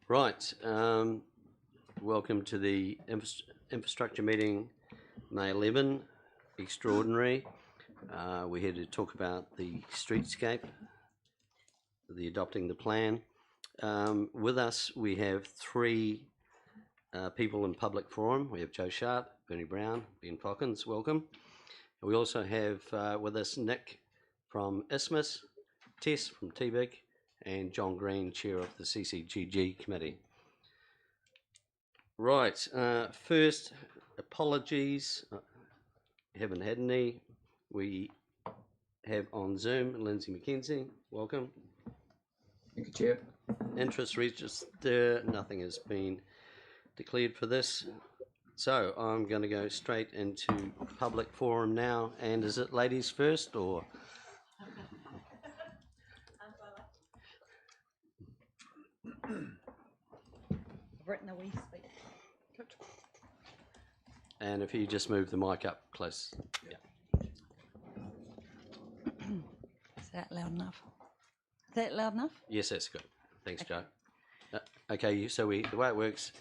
Right. Welcome to the infrastructure meeting, May 11, extraordinary. We're here to talk about the streetscape, the adopting the plan. With us, we have three people in public forum. We have Joe Sharp, Bernie Brown, Ben Fockins, welcome. We also have with us Nick from ISMIS, Tess from TBIG, and John Green, Chair of the CCGG Committee. Right, first, apologies, haven't had any. We have on Zoom Lindsay McKenzie, welcome. Thank you, Chair. Interest register, nothing has been declared for this. So I'm going to go straight into public forum now. And is it ladies first or? I've written a wee speech. And if you just move the mic up close. Yeah. Is that loud enough? Is that loud enough? Yes, that's good. Thanks, okay. Joe. Okay, so the way it works,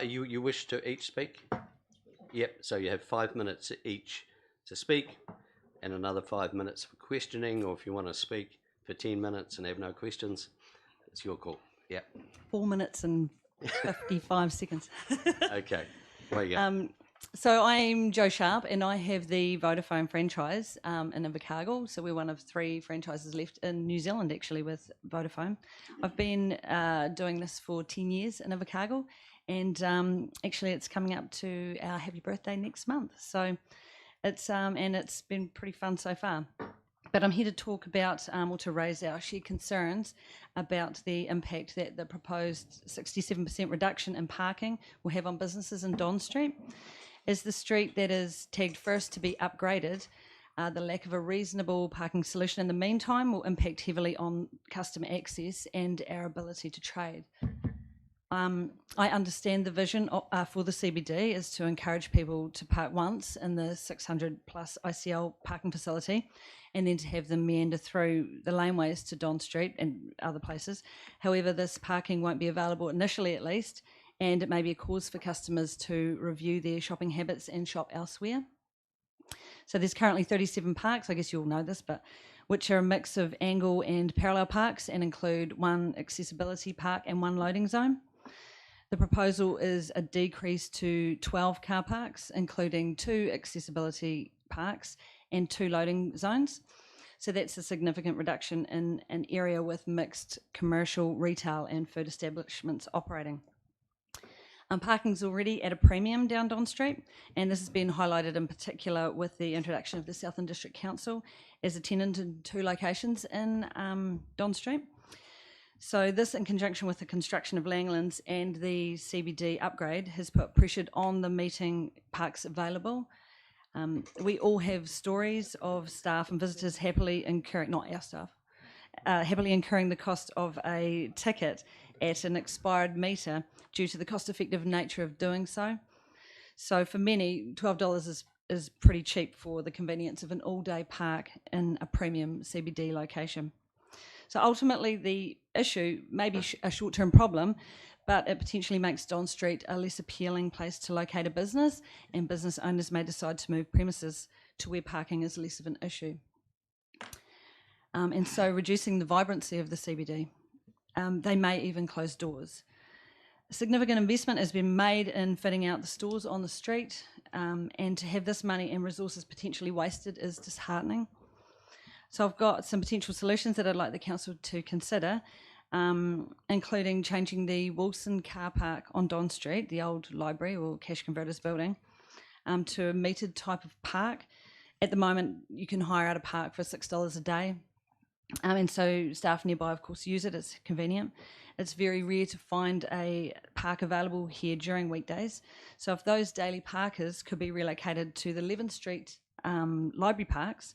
you wish to each speak? Yep, so you have 5 minutes each to speak and another 5 minutes for questioning, or if you want to speak for 10 minutes and have no questions, it's your call. Yep. 4 minutes and 55 seconds. Okay, there you go. So I'm Joe Sharp and I have the Vodafone franchise in Invercargill. So we're one of 3 franchises left in New Zealand actually with Vodafone. I've been doing this for 10 years in Invercargill, and actually it's coming up to our happy birthday next month. So it's been pretty fun so far. But I'm here to talk about or to raise our shared concerns about the impact that the proposed 67% reduction in parking will have on businesses in Don Street. As the street that is tagged first to be upgraded, the lack of a reasonable parking solution in the meantime will impact heavily on customer access and our ability to trade. I understand the vision for the CBD is to encourage people to park once in the 600 plus ICL parking facility and then to have them meander through the laneways to Don Street and other places. However, this parking won't be available initially at least, and it may be a cause for customers to review their shopping habits and shop elsewhere. So there's currently 37 parks, I guess you'll know this, but which are a mix of angle and parallel parks and include 1 accessibility park and 1 loading zone. The proposal is a decrease to 12 car parks, including 2 accessibility parks and 2 loading zones. So that's a significant reduction in an area with mixed commercial, retail and food establishments operating. Parking's already at a premium down Don Street, and this has been highlighted in particular with the introduction of the Southern District Council as a tenant in 2 locations in Don Street. So this, in conjunction with the construction of Langlands and the CBD upgrade, has put pressure on the meeting parks available. We all have stories of staff and visitors happily incurring, not our staff, happily incurring the cost of a ticket at an expired meter due to the cost-effective nature of doing so. So for many, $12 is pretty cheap for the convenience of an all-day park in a premium CBD location. So ultimately the issue may be a short-term problem, but it potentially makes Don Street a less appealing place to locate a business, and business owners may decide to move premises to where parking is less of an issue. And so reducing the vibrancy of the CBD. They may even close doors. Significant investment has been made in fitting out the stores on the street, and to have this money and resources potentially wasted is disheartening. So I've got some potential solutions that I'd like the council to consider, including changing the Wilson car park on Don Street, the old library or cash converters building, to a metered type of park. At the moment, you can hire out a park for $6 a day. And so staff nearby, of course, use it. It's convenient. It's very rare to find a park available here during weekdays. So if those daily parkers could be relocated to the 11th Street library parks,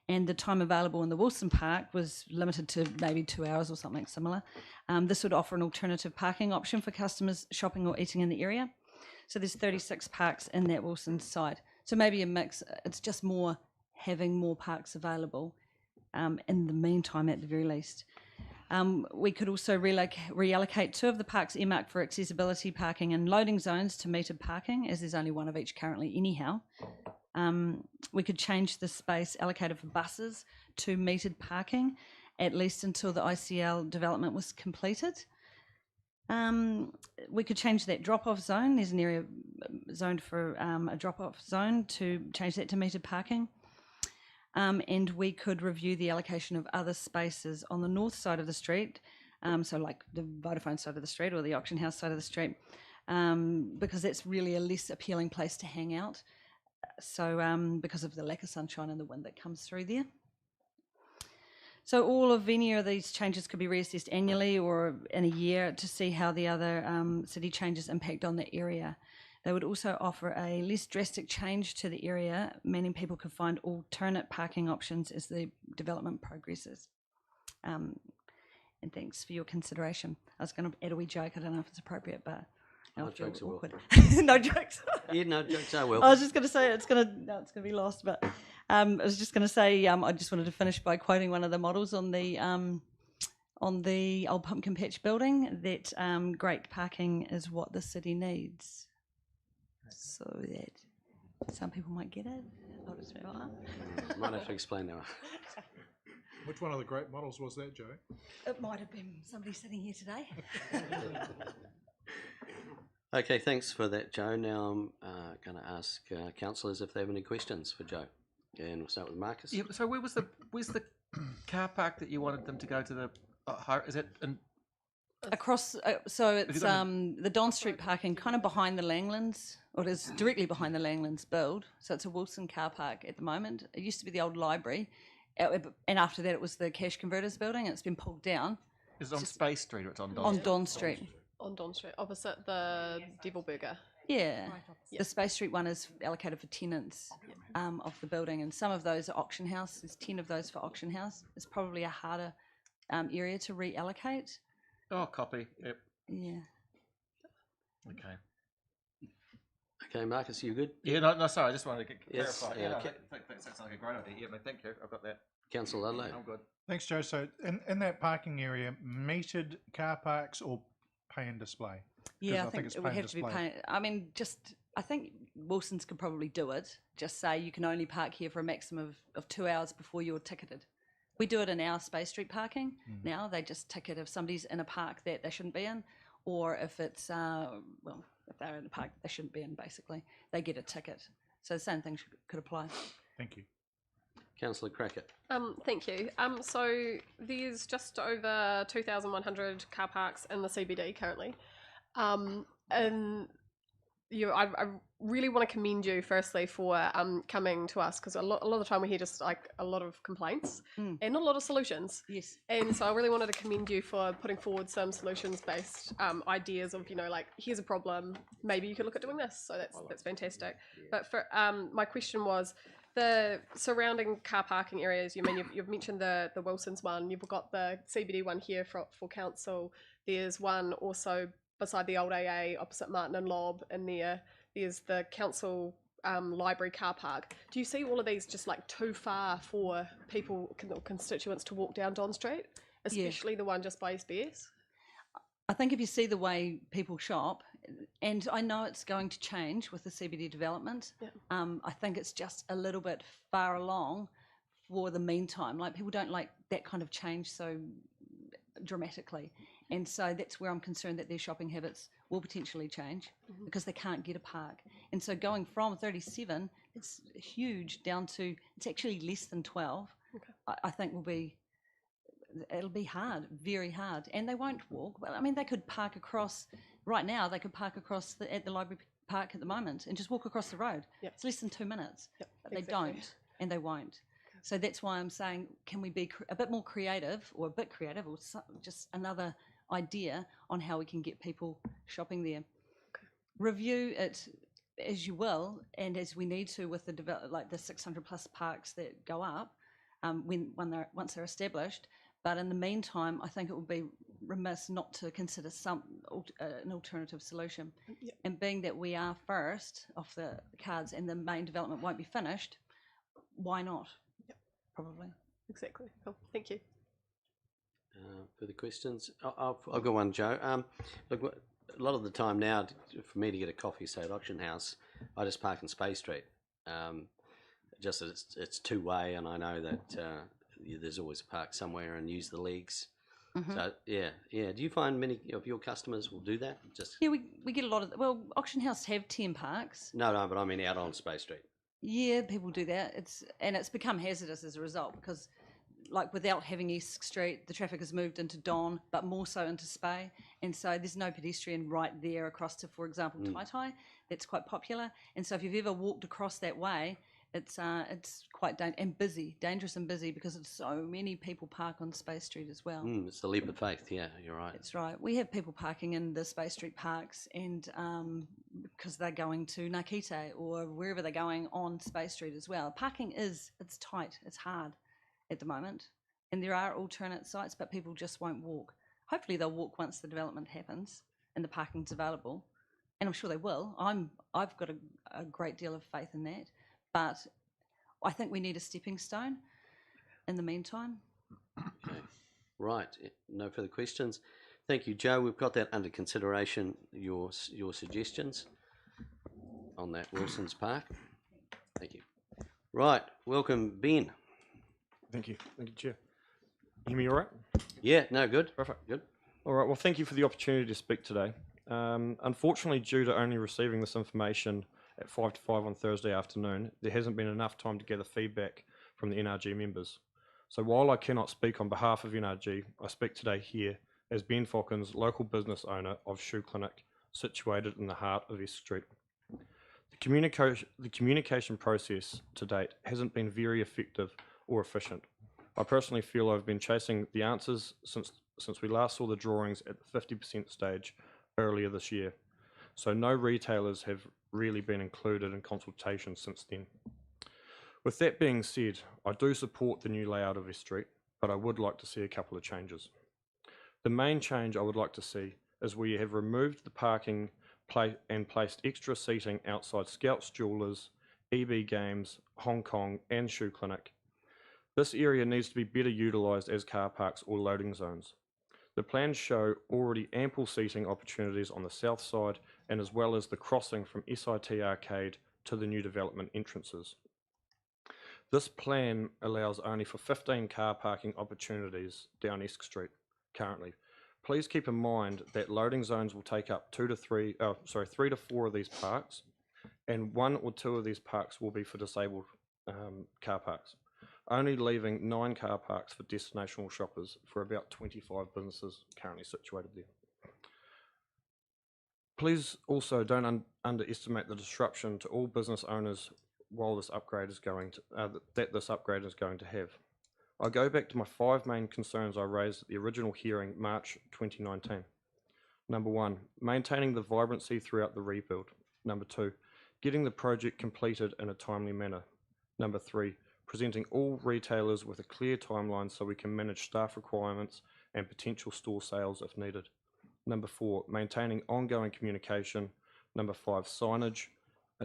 and the time available in the Wilson Park was limited to maybe 2 hours or something similar, this would offer an alternative parking option for customers shopping or eating in the area. So there's 36 parks in that Wilson site. So maybe a mix. It's just having more parks available in the meantime at the very least. We could also reallocate 2 of the parks earmarked for accessibility parking and loading zones to metered parking, as there's only 1 of each currently anyhow. We could change the space allocated for buses to metered parking, at least until the ICL development was completed. We could change that drop-off zone. There's an area zoned for a drop-off zone, to change that to metered parking. And we could review the allocation of other spaces on the north side of the street, so like the Vodafone side of the street or the auction house side of the street, because that's really a less appealing place to hang out. So because of the lack of sunshine and the wind that comes through there. So all of any of these changes could be reassessed annually or in a year to see how the other city changes impact on the area. They would also offer a less drastic change to the area, meaning people could find alternate parking options as the development progresses. And thanks for your consideration. I was going to add a wee joke. I don't know if it's appropriate, but No jokes are awkward. No jokes. Yeah, no jokes are well. I was just going to say it's going to be lost, but I was just going to say I just wanted to finish by quoting one of the models on the old pumpkin patch building, that great parking is what the city needs. So that some people might get it. I'll just move on. Might have to explain now. Which one of the great models was that, Joe? It might have been somebody sitting here today. Okay, thanks for that, Joe. Now I'm going to ask councillors if they have any questions for Joe. And we'll start with Marcus. Yeah, so where's the car park that you wanted them to go to the? Is it? Across, so it's the Don Street parking, kind of behind the Langlands, or it is directly behind the Langlands build. So it's a Wilson car park at the moment. It used to be the old library, and after that it was the cash converters building. It's been pulled down. Is it on Space Street or it's on Don? On Don Street. On Don Street, opposite the Devil Burger. Yeah, the Space Street one is allocated for tenants of the building, and some of those are auction house. There's 10 of those for auction house. It's probably a harder area to reallocate. Oh, copy. Yep. Yeah. Okay. Okay, Marcus, you good? Yeah, no, sorry. I just wanted to Yes, clarify. yeah, Yeah, okay. that sounds like a great idea. Yeah, no, thank you. I've got that. Councillor Ludlow. I'm good. Thanks, Joe. So in that parking area, metered car parks or pay and display? Yeah, I I think think it's it would pay and have to be display. paying. I mean, I think Wilson's could probably do it. Just say you can only park here for a maximum of 2 hours before you're ticketed. We do it in our Space Street parking now. They just ticket if somebody's in a park that they shouldn't be in, or if it's, if they're in a park they shouldn't be in, basically, they get a ticket. So the same thing could apply. Thank you. Councillor Crackett. Thank you. So there's just over 2,100 car parks in the CBD currently, and I really want to commend you firstly for coming to us, because a lot of the time we hear just like a lot of complaints and not a lot of solutions. Yes. And so I really wanted to commend you for putting forward some solutions-based ideas of, like, here's a problem, maybe you could look at doing this. So that's fantastic. But for my question was the surrounding car parking areas. You've mentioned the Wilson's one. You've got the CBD one here for council. There's one also beside the old AA opposite Martin and Lob in there. There's the council library car park. Do you see all of these just like too far for people, constituents, to walk down Don Street, especially the one just by SBS? I think if you see the way people shop, and I know it's going to change with the CBD development, I think it's just a little bit far along for the meantime. Like, people don't like that kind of change so dramatically. And so that's where I'm concerned that their shopping habits will potentially change because they can't get a park. And so going from 37, it's huge, down to, it's actually less than 12, I think it'll be hard, very hard. And they won't walk. Well, I mean, they could park across, right now, they could park across at the library park at the moment and just walk across the road. It's less than 2 minutes, but they don't, and they won't. So that's why I'm saying, can we be a bit more creative, or just another idea on how we can get people shopping there. Review it as you will, and as we need to with the 600 plus parks that go up once they're established. But in the meantime, I think it would be remiss not to consider an alternative solution. And being that we are first off the cards and the main development won't be finished, why not? Probably. Exactly. Cool. Thank you. Further questions? I've got one, Joe. Look, a lot of the time now, for me to get a coffee, say at Auction House, I just park in Space Street. Just that it's two way, and I know that there's always a park somewhere, and use the legs. So yeah. Do you find many of your customers will do that? Just Yeah, we get a lot of, well, Auction House have 10 parks. no, but I mean out on Space Street. Yeah, people do that. It's become hazardous as a result because, like, without having East Street, the traffic has moved into Don, but more so into Spey, and so there's no pedestrian right there across to, for example, Tai Tai. That's quite popular, and so if you've ever walked across that way, it's quite dangerous and busy because of so many people park on Space Street as well. It's the leap of faith. Yeah, you're right. That's right. We have people parking in the Space Street parks, and because they're going to Nakite or wherever they're going on Space Street as well. Parking it's tight. It's hard at the moment, and there are alternate sites, but people just won't walk. Hopefully, they'll walk once the development happens and the parking's available, and I'm sure they will. I've got a great deal of faith in that, but I think we need a stepping stone in the meantime. Okay. Right. No further questions. Thank you, Joe. We've got that under consideration. Your suggestions on that Wilson's Park. Thank you. Right. Welcome, Ben. Thank you, Chair. You hear me all right? Yeah. No. Good. Perfect. Good. All right, well, thank you for the opportunity to speak today. Unfortunately, due to only receiving this information at 5 to 5 on Thursday afternoon, there hasn't been enough time to gather feedback from the NRG members. So while I cannot speak on behalf of NRG, I speak today here as Ben Falkins, local business owner of Shoe Clinic, situated in the heart of East Street. The communication process to date hasn't been very effective or efficient. I personally feel I've been chasing the answers since we last saw the drawings at the 50% stage earlier this year. So no retailers have really been included in consultation since then. With that being said, I do support the new layout of East Street, but I would like to see a couple of changes. The main change I would like to see is we have removed the parking and placed extra seating outside Scouts Jewelers, EB Games, Hong Kong and Shoe Clinic. This area needs to be better utilised as car parks or loading zones. The plans show already ample seating opportunities on the south side and as well as the crossing from SIT Arcade to the new development entrances. This plan allows only for 15 car parking opportunities down Esk Street currently. Please keep in mind that loading zones will take up 3 to 4 of these parks, and 1 or 2 of these parks will be for disabled car parks, only leaving 9 car parks for destinational shoppers for about 25 businesses currently situated there. Please also don't underestimate the disruption to all business owners while this upgrade is going to have. I go back to my 5 main concerns I raised at the original hearing March 2019. Number 1, maintaining the vibrancy throughout the rebuild. Number 2, getting the project completed in a timely manner. Number 3, presenting all retailers with a clear timeline so we can manage staff requirements and potential store sales if needed. Number 4, maintaining ongoing communication. Number 5, signage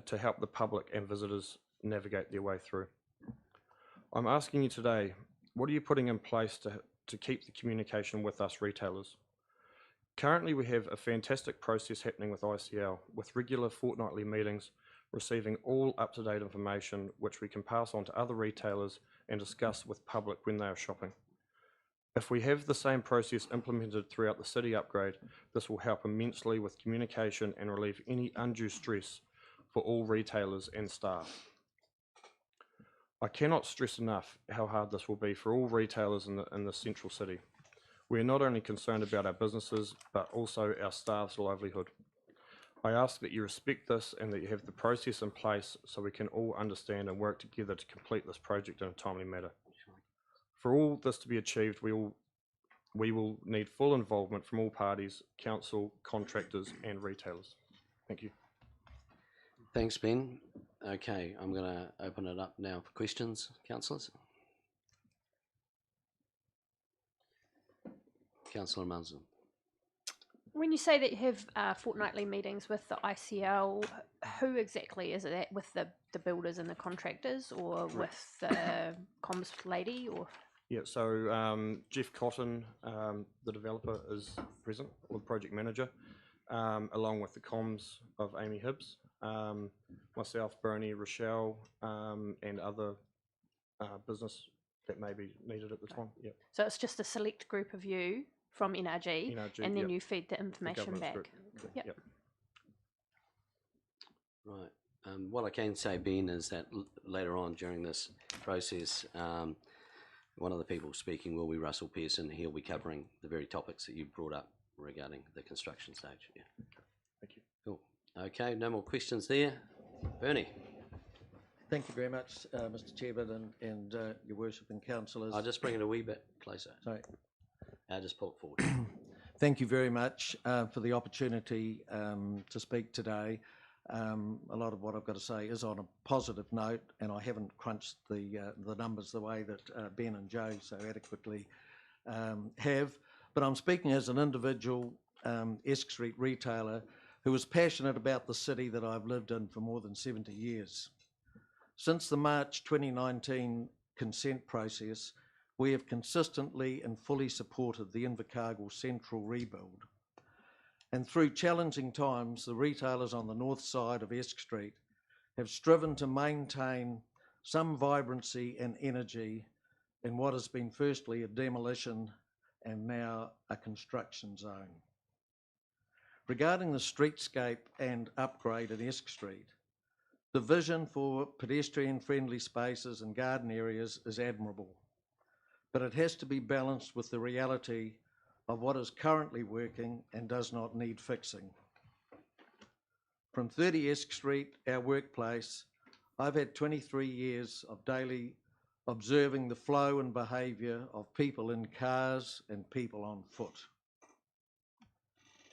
to help the public and visitors navigate their way through. I'm asking you today, what are you putting in place to keep the communication with us retailers? Currently, we have a fantastic process happening with ICL, with regular fortnightly meetings, receiving all up-to-date information which we can pass on to other retailers and discuss with public when they are shopping. If we have the same process implemented throughout the city upgrade, this will help immensely with communication and relieve any undue stress for all retailers and staff. I cannot stress enough how hard this will be for all retailers in the central city. We are not only concerned about our businesses, but also our staff's livelihood. I ask that you respect this and that you have the process in place so we can all understand and work together to complete this project in a timely manner. For all this to be achieved, we will need full involvement from all parties, council, contractors and retailers. Thank you. Thanks, Ben. Okay, I'm going to open it up now for questions, councillors. Councillor Munson. When you say that you have fortnightly meetings with the ICL, who exactly is it? With the builders and the contractors, or with the comms lady, or? Yeah, so Jeff Cotton, the developer, is present, or the project manager, along with the comms of Amy Hibbs, myself, Bernie, Rochelle, and other business that may be needed at the time. Yep. So it's just a select group of you from NRG, NRG, and then yep. you feed the The information governance back. group. Yep. Right. What I can say, Ben, is that later on during this process, one of the people speaking will be Russell Pearson. He'll be covering the very topics that you brought up regarding the construction stage. Yeah. Thank you. Cool. Okay, no more questions there. Bernie, Thank you very much, Mr. Chairman, and your worship and councillors. I'll just bring it a wee bit closer. Sorry. I'll just pull it forward. Thank you very much for the opportunity to speak today. A lot of what I've got to say is on a positive note, and I haven't crunched the numbers the way that Ben and Joe so adequately have. But I'm speaking as an individual Esk Street retailer who is passionate about the city that I've lived in for more than 70 years. Since the March 2019 consent process, we have consistently and fully supported the Invercargill Central rebuild. And through challenging times, the retailers on the north side of Esk Street have striven to maintain some vibrancy and energy in what has been firstly a demolition and now a construction zone. Regarding the streetscape and upgrade at Esk Street, the vision for pedestrian-friendly spaces and garden areas is admirable, but it has to be balanced with the reality of what is currently working and does not need fixing. From 30 Esk Street, our workplace, I've had 23 years of daily observing the flow and behaviour of people in cars and people on foot.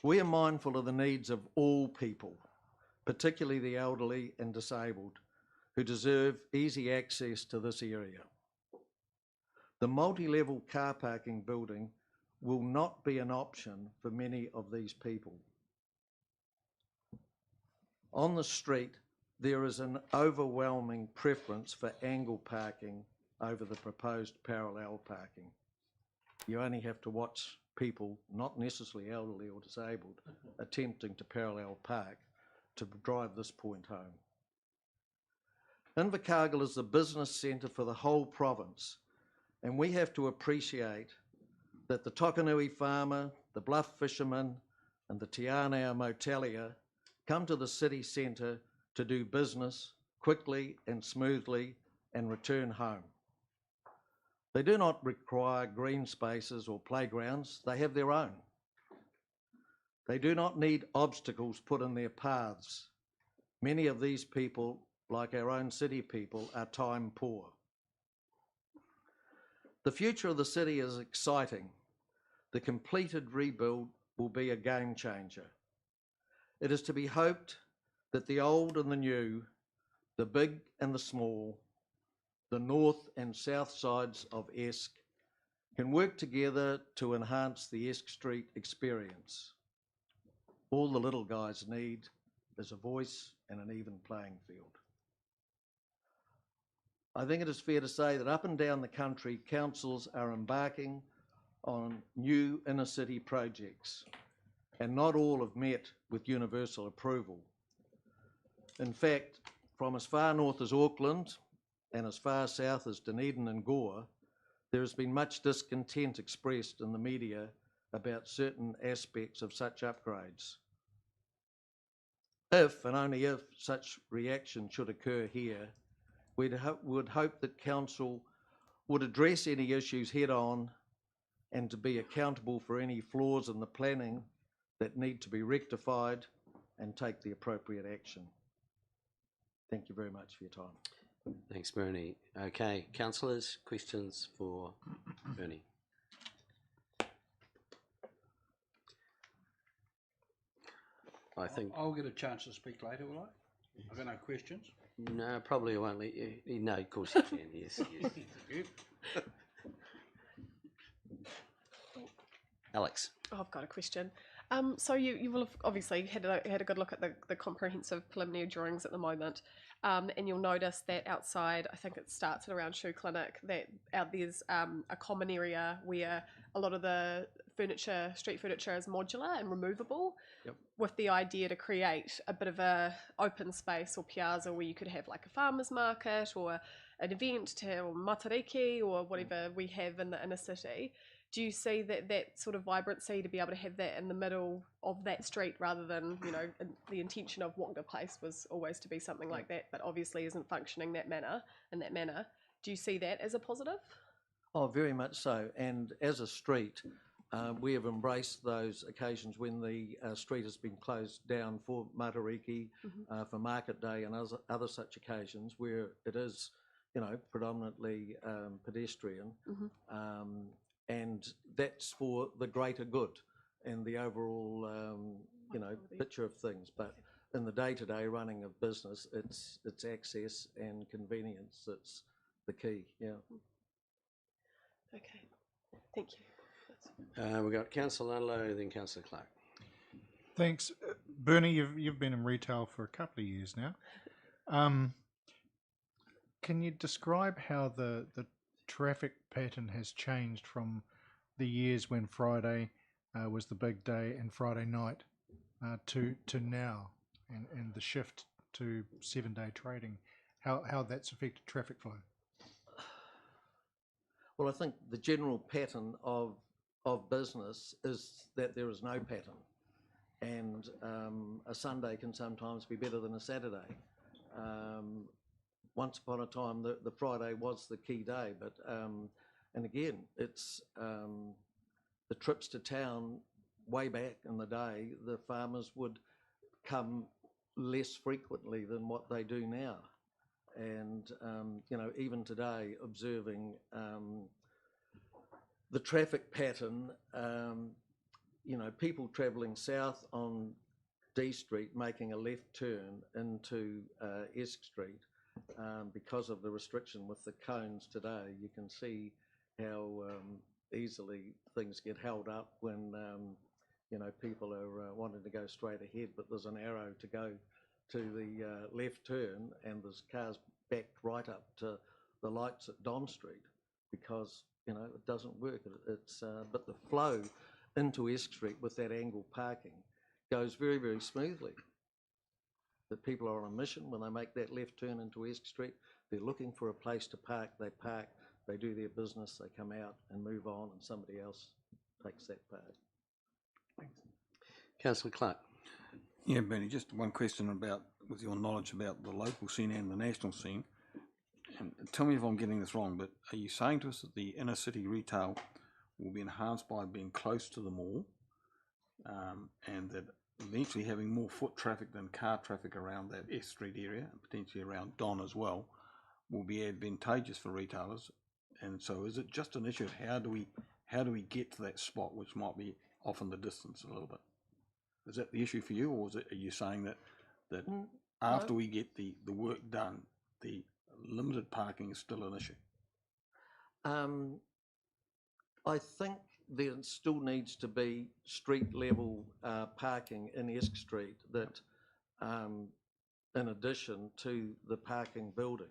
We are mindful of the needs of all people, particularly the elderly and disabled, who deserve easy access to this area. The multi-level car parking building will not be an option for many of these people. On the street, there is an overwhelming preference for angle parking over the proposed parallel parking. You only have to watch people, not necessarily elderly or disabled, attempting to parallel park to drive this point home. Invercargill is the business centre for the whole province, and we have to appreciate that the Tokanui farmer, the Bluff fisherman, and the Te Anau motelier come to the city centre to do business quickly and smoothly and return home. They do not require green spaces or playgrounds, they have their own. They do not need obstacles put in their paths. Many of these people, like our own city people, are time poor. The future of the city is exciting. The completed rebuild will be a game changer. It is to be hoped that the old and the new, the big and the small, the north and south sides of Esk can work together to enhance the Esk Street experience. All the little guys need is a voice and an even playing field. I think it is fair to say that up and down the country, councils are embarking on new inner city projects, and not all have met with universal approval. In fact, from as far north as Auckland and as far south as Dunedin and Gore, there has been much discontent expressed in the media about certain aspects of such upgrades. If, and only if, such reaction should occur here, we would hope that Council would address any issues head on and to be accountable for any flaws in the planning that need to be rectified and take the appropriate action. Thank you very much for your time. Thanks, Bernie. Okay, councillors, questions for Bernie? I think I'll get a chance to speak later, will I? I've got no questions. no, probably won't let you. No, of course you can. Yes, yes. Alex. Oh, I've got a question. So you will have obviously had a good look at the comprehensive preliminary drawings at the moment, and you'll notice that outside, I think it starts at around Shoe Clinic, that there's a common area where a lot of the furniture, street furniture, is modular and removable, Yep. with the idea to create a bit of a open space or piazza where you could have like a farmer's market or an event or matariki or whatever we have in the inner city. Do you see that sort of vibrancy to be able to have that in the middle of that street rather than, the intention of Wagga Place was always to be something like that, but obviously isn't functioning in that manner. Do you see that as a positive? Oh, very much so. And as a street, we have embraced those occasions when the street has been closed down for Matariki, for Market Day and other such occasions where it is, predominantly pedestrian. And that's for the greater good and the overall, picture of things. But in the day-to-day running of business, it's access and convenience that's the key. Yeah. Okay, thank you. We've got Councillor Ludlow, then Councillor Clark. Thanks. Bernie, you've been in retail for a couple of years now. Can you describe how the traffic pattern has changed from the years when Friday was the big day and Friday night to now, and the shift to 7-day trading, how that's affected traffic flow? Well, I think the general pattern of business is that there is no pattern, and a Sunday can sometimes be better than a Saturday. Once upon a time, the Friday was the key day, but and again, it's the trips to town way back in the day. The farmers would come less frequently than what they do now, and even today, observing the traffic pattern, people travelling south on D Street making a left turn into Esk Street. Because of the restriction with the cones today, you can see how easily things get held up when people are wanting to go straight ahead, but there's an arrow to go to the left turn, and there's cars backed right up to the lights at Don Street because it doesn't work. It's but the flow into Esk Street with that angle parking goes very, very smoothly. That people are on a mission when they make that left turn into Esk Street. They're looking for a place to park. They park, they do their business, they come out and move on, and somebody else takes that part. Thanks. Councillor Clark. Yeah, Bernie, just one question with your knowledge about the local scene and the national scene. And tell me if I'm getting this wrong, but are you saying to us that the inner city retail will be enhanced by being close to the mall, and that eventually having more foot traffic than car traffic around that S Street area, and potentially around Don as well, will be advantageous for retailers? And so is it just an issue of how do we get to that spot, which might be off in the distance a little bit? Is that the issue for you, or are you saying that after we get the work done, the limited parking is still an issue? I think there still needs to be street level parking in Esk Street that, in addition to the parking building.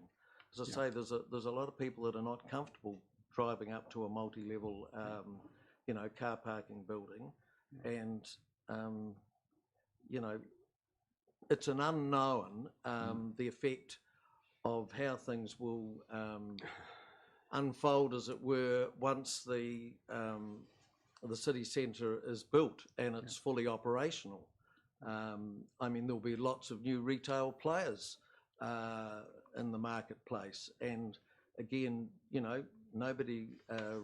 As I say, there's a lot of people that are not comfortable driving up to a multi-level, car parking building, and it's an unknown the effect of how things will unfold, as it were, once the city centre is built and it's fully operational. There'll be lots of new retail players in the marketplace, and again, nobody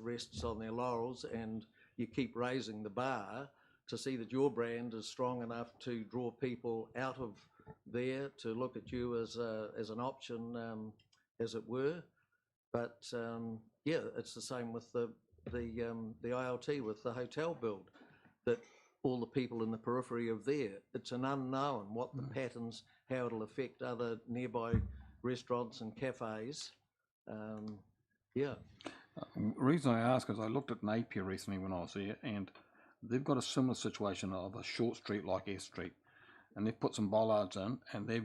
rests on their laurels, and you keep raising the bar to see that your brand is strong enough to draw people out of there to look at you as an option, as it were. But it's the same with the ILT, with the hotel build, that all the people in the periphery of there, it's an unknown what the patterns, how it'll affect other nearby restaurants and cafes. The reason I ask is I looked at Napier recently when I was there, and they've got a similar situation of a short street like S Street, and they've put some bollards in, and the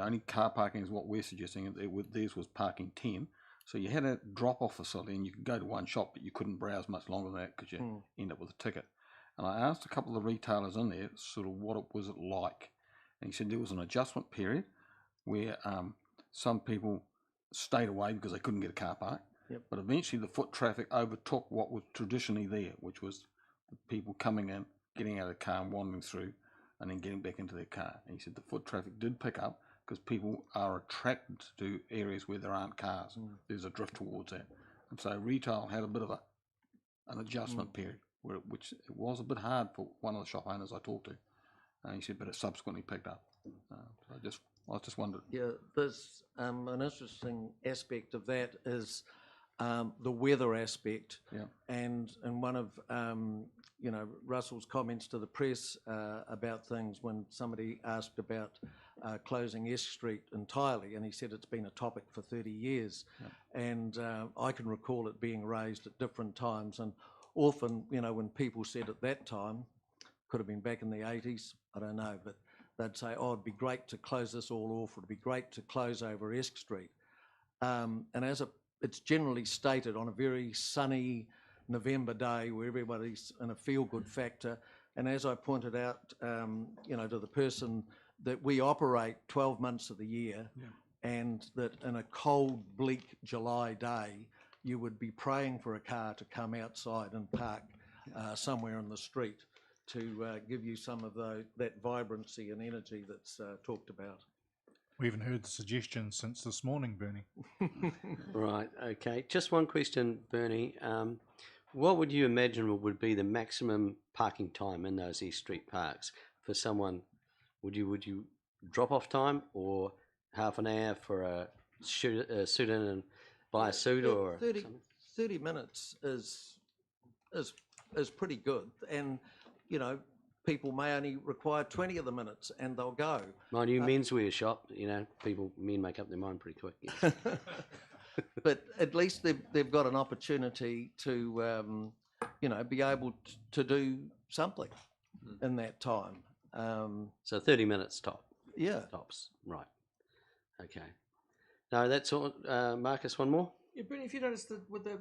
only car parking is what we're suggesting. Theirs was parking 10, so you had a drop-off facility, and you could go to one shop, but you couldn't browse much longer than that because you end up with a ticket. And I asked a couple of the retailers in there sort of what it was like, and he said there was an adjustment period where some people stayed away because they couldn't get a car park. Yep. But eventually the foot traffic overtook what was traditionally there, which was the people coming in, getting out of the car and wandering through, and then getting back into their car. And he said the foot traffic did pick up because people are attracted to areas where there aren't cars. There's a drift towards that. And so retail had a bit of an adjustment period, which it was a bit hard for one of the shop owners I talked to. And he said, but it subsequently picked up. So I just wondered. Yeah, there's an interesting aspect of that is the weather aspect. Yeah. And one of Russell's comments to the press about things when somebody asked about closing S Street entirely, and he said it's been a topic for 30 years. Yeah. And I can recall it being raised at different times, and often, when people said at that time, could have been back in the 80s, I don't know, but they'd say, oh, it'd be great to close this all off, it'd be great to close over Esk Street. And it's generally stated on a very sunny November day where everybody's in a feel-good factor. And as I pointed out, to the person, that we operate 12 months of the year, and that in a cold, bleak July day, you would be praying for a car to come outside and park somewhere in the street to give you some of that vibrancy and energy that's talked about. We haven't heard the suggestions since this morning, Bernie. Right, okay. Just one question, Bernie. What would you imagine would be the maximum parking time in those East Street parks for someone? Would you drop off time, or half an hour for a suit in and buy a suit, or 30 minutes is pretty good, and people may only require 20 of the minutes and they'll go. Mind you, menswear shop, men make up their mind pretty quick. Yes. But at least they've got an opportunity to be able to do something in that time. So 30 minutes Yeah. tops, right. Okay. No, that's all. Marcus, one more? Yeah, Bernie, if you notice with the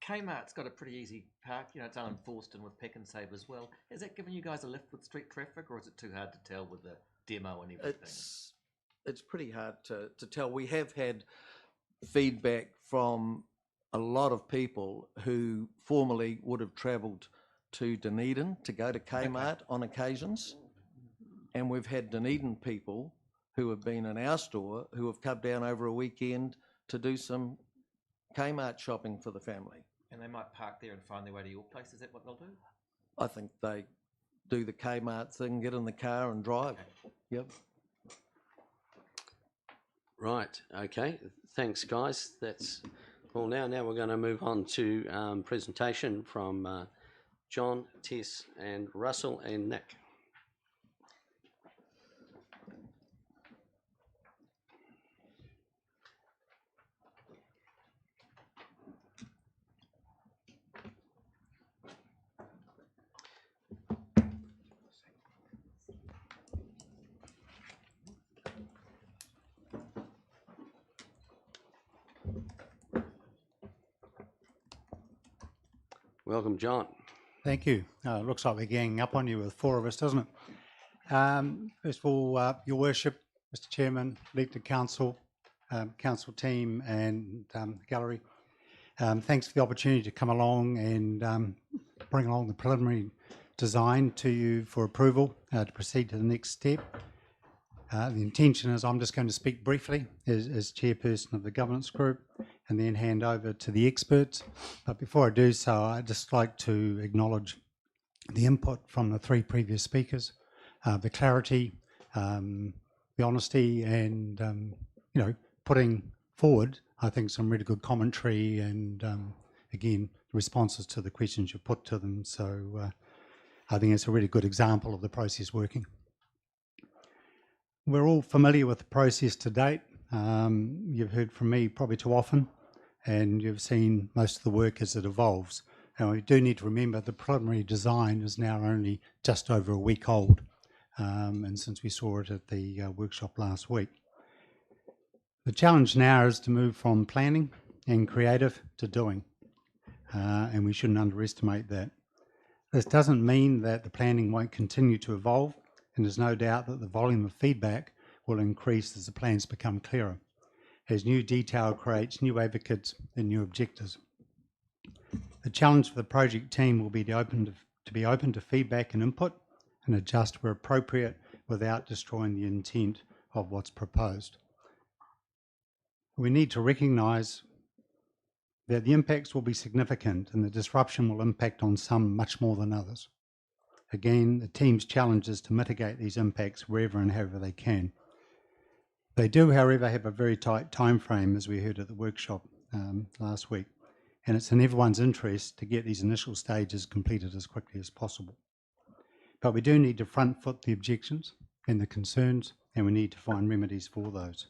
Kmart's got a pretty easy park, it's unenforced, and with Pick and Save as well. Has that given you guys a lift with street traffic, or is it too hard to tell with the demo and everything? It's pretty hard to tell. We have had feedback from a lot of people who formerly would have travelled to Dunedin to go to Kmart on occasions, and we've had Dunedin people who have been in our store who have come down over a weekend to do some Kmart shopping for the family. And they might park there and find their way to your place. Is that what they'll do? I think they do the Kmart thing, get in the car and drive. Yep. Right, okay. Thanks, guys. That's all now. Now we're going to move on to presentation from John, Tess, and Russell, and Nick. Welcome, John. Thank you. Looks like we're ganging up on you with four of us, doesn't it? First of all, Your Worship, Mr. Chairman, elected council, council team, and gallery. Thanks for the opportunity to come along and bring along the preliminary design to you for approval to proceed to the next step. The intention is I'm just going to speak briefly as chairperson of the governance group and then hand over to the experts. But before I do so, I'd just like to acknowledge the input from the three previous speakers, the clarity, the honesty, and putting forward, I think, some really good commentary and again, responses to the questions you put to them. So I think it's a really good example of the process working. We're all familiar with the process to date. You've heard from me probably too often, and you've seen most of the work as it evolves. And we do need to remember the preliminary design is now only just over a week old, and since we saw it at the workshop last week. The challenge now is to move from planning and creative to doing, and we shouldn't underestimate that. This doesn't mean that the planning won't continue to evolve, and there's no doubt that the volume of feedback will increase as the plans become clearer, as new detail creates new advocates and new objectives. The challenge for the project team will be to be open to feedback and input and adjust where appropriate without destroying the intent of what's proposed. We need to recognise that the impacts will be significant and the disruption will impact on some much more than others. Again, the team's challenge is to mitigate these impacts wherever and however they can. They do, however, have a very tight time frame, as we heard at the workshop last week, and it's in everyone's interest to get these initial stages completed as quickly as possible. But we do need to front foot the objections and the concerns, and we need to find remedies for those.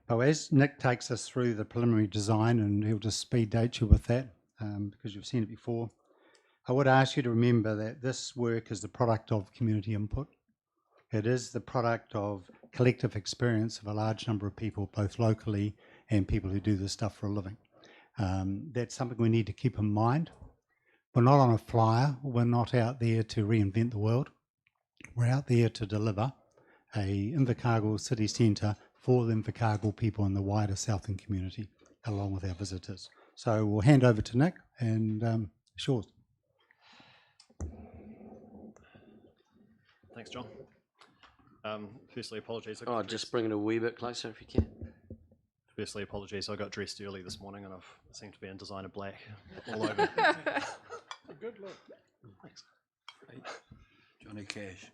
But as Nick takes us through the preliminary design, and he'll just speed date you with that, because you've seen it before, I would ask you to remember that this work is the product of community input. It is the product of collective experience of a large number of people, both locally and people who do this stuff for a living. That's something we need to keep in mind. We're not on a flyer. We're not out there to reinvent the world. We're out there to deliver a Invercargill city centre for the Invercargill people in the wider Southern community, along with our visitors. So we'll hand over to Nick, and sure. Thanks, John. Firstly, apologies. Just bring it a wee bit closer if you can. Firstly, apologies. I got dressed early this morning and I've seemed to be in designer black all over. Good look. Thanks. Johnny Cash.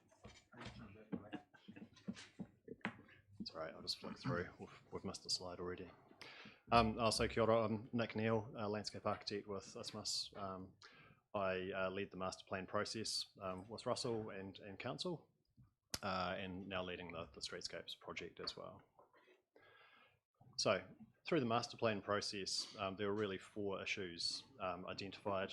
It's all right, I'll just flick through. We've missed a slide already. So kia ora, I'm Nick Neal, landscape architect with ISMAS. I lead the master plan process with Russell and Council, and now leading the Streetscapes project as well. So, through the master plan process, there were really 4 issues identified.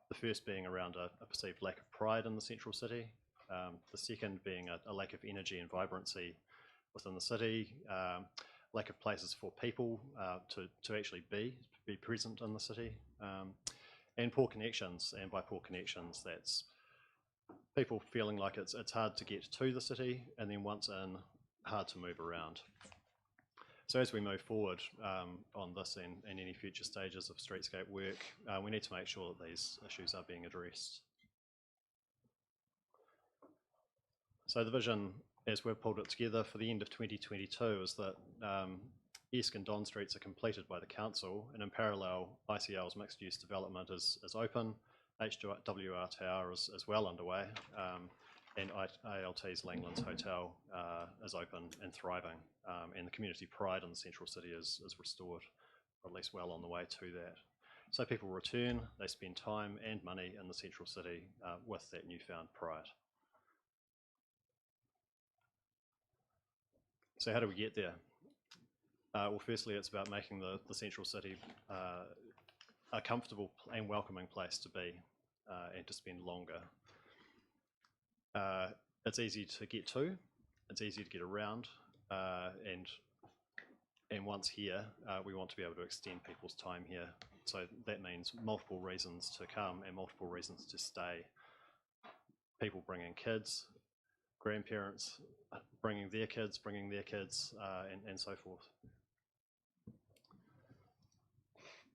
The first being around a perceived lack of pride in the central city. The second being a lack of energy and vibrancy within the city. Lack of places for people to actually be present in the city. And poor connections, and by poor connections, that's people feeling like it's hard to get to the city, and then once in, hard to move around. So as we move forward on this and any future stages of streetscape work, we need to make sure that these issues are being addressed. So the vision, as we've pulled it together for the end of 2022, is that Esk and Don Streets are completed by the council, and in parallel, ICL's mixed-use development is open, HWR Tower is well underway, and ALT's Langlands Hotel is open and thriving, and the community pride in the central city is restored, or at least well on the way to that. So people return, they spend time and money in the central city with that newfound pride. So how do we get there? Well, firstly, it's about making the central city a comfortable and welcoming place to be and to spend longer. It's easy to get to, it's easy to get around, and once here, we want to be able to extend people's time here. So that means multiple reasons to come and multiple reasons to stay. People bringing kids, grandparents bringing their kids, and so forth.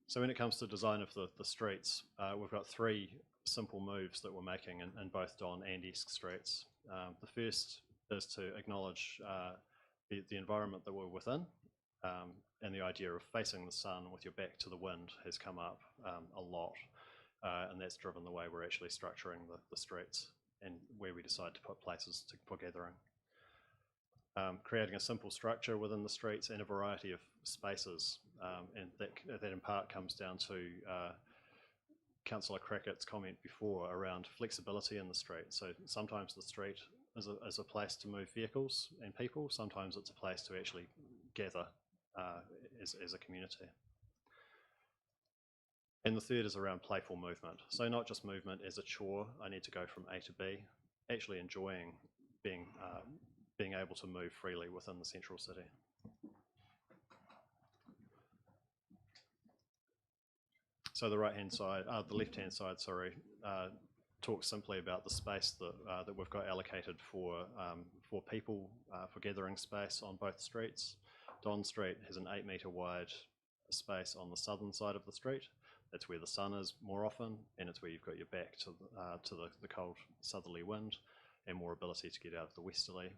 So when it comes to design of the streets, we've got 3 simple moves that we're making in both Don and Esk streets. The first is to acknowledge the environment that we're within, and the idea of facing the sun with your back to the wind has come up a lot, and that's driven the way we're actually structuring the streets and where we decide to put places for gathering. Creating a simple structure within the streets and a variety of spaces, and that in part comes down to Councillor Crackett's comment before around flexibility in the street. So sometimes the street is a place to move vehicles and people, sometimes it's a place to actually gather as a community. And the third is around playful movement. So not just movement as a chore, I need to go from A to B, actually enjoying being able to move freely within the central city. So the right-hand side, the left-hand side, sorry, talks simply about the space that we've got allocated for people, for gathering space on both streets. Don Street has an 8-metre wide space on the southern side of the street. That's where the sun is more often, and it's where you've got your back to the cold southerly wind and more ability to get out of the westerly.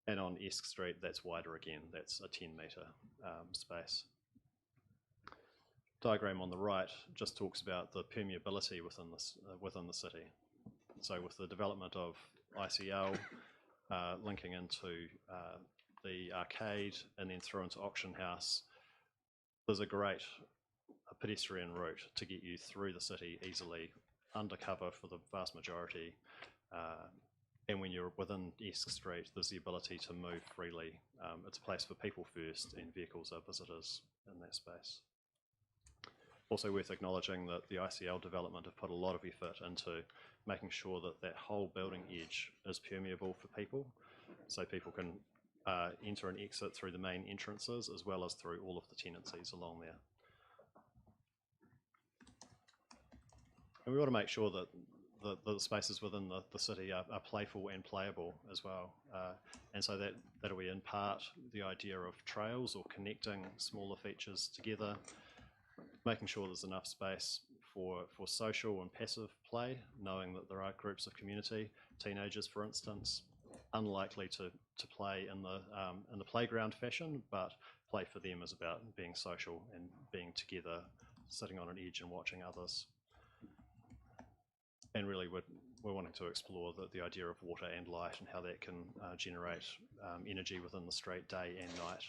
And on Esk Street, that's wider again. That's a 10-metre space. Diagram on the right just talks about the permeability within the city. So with the development of ICL linking into the arcade and then through into Auction House, there's a great pedestrian route to get you through the city easily, undercover for the vast majority. And when you're within Esk Street, there's the ability to move freely. It's a place for people first, and vehicles are visitors in that space. Also worth acknowledging that the ICL development have put a lot of effort into making sure that that whole building edge is permeable for people, so people can enter and exit through the main entrances as well as through all of the tenancies along there. And we want to make sure that the spaces within the city are playful and playable as well. And so that'll be in part the idea of trails or connecting smaller features together, making sure there's enough space for social and passive play, knowing that there are groups of community, teenagers for instance, unlikely to play in the playground fashion, but play for them is about being social and being together, sitting on an edge and watching others. And really we're wanting to explore the idea of water and light and how that can generate energy within the street day and night.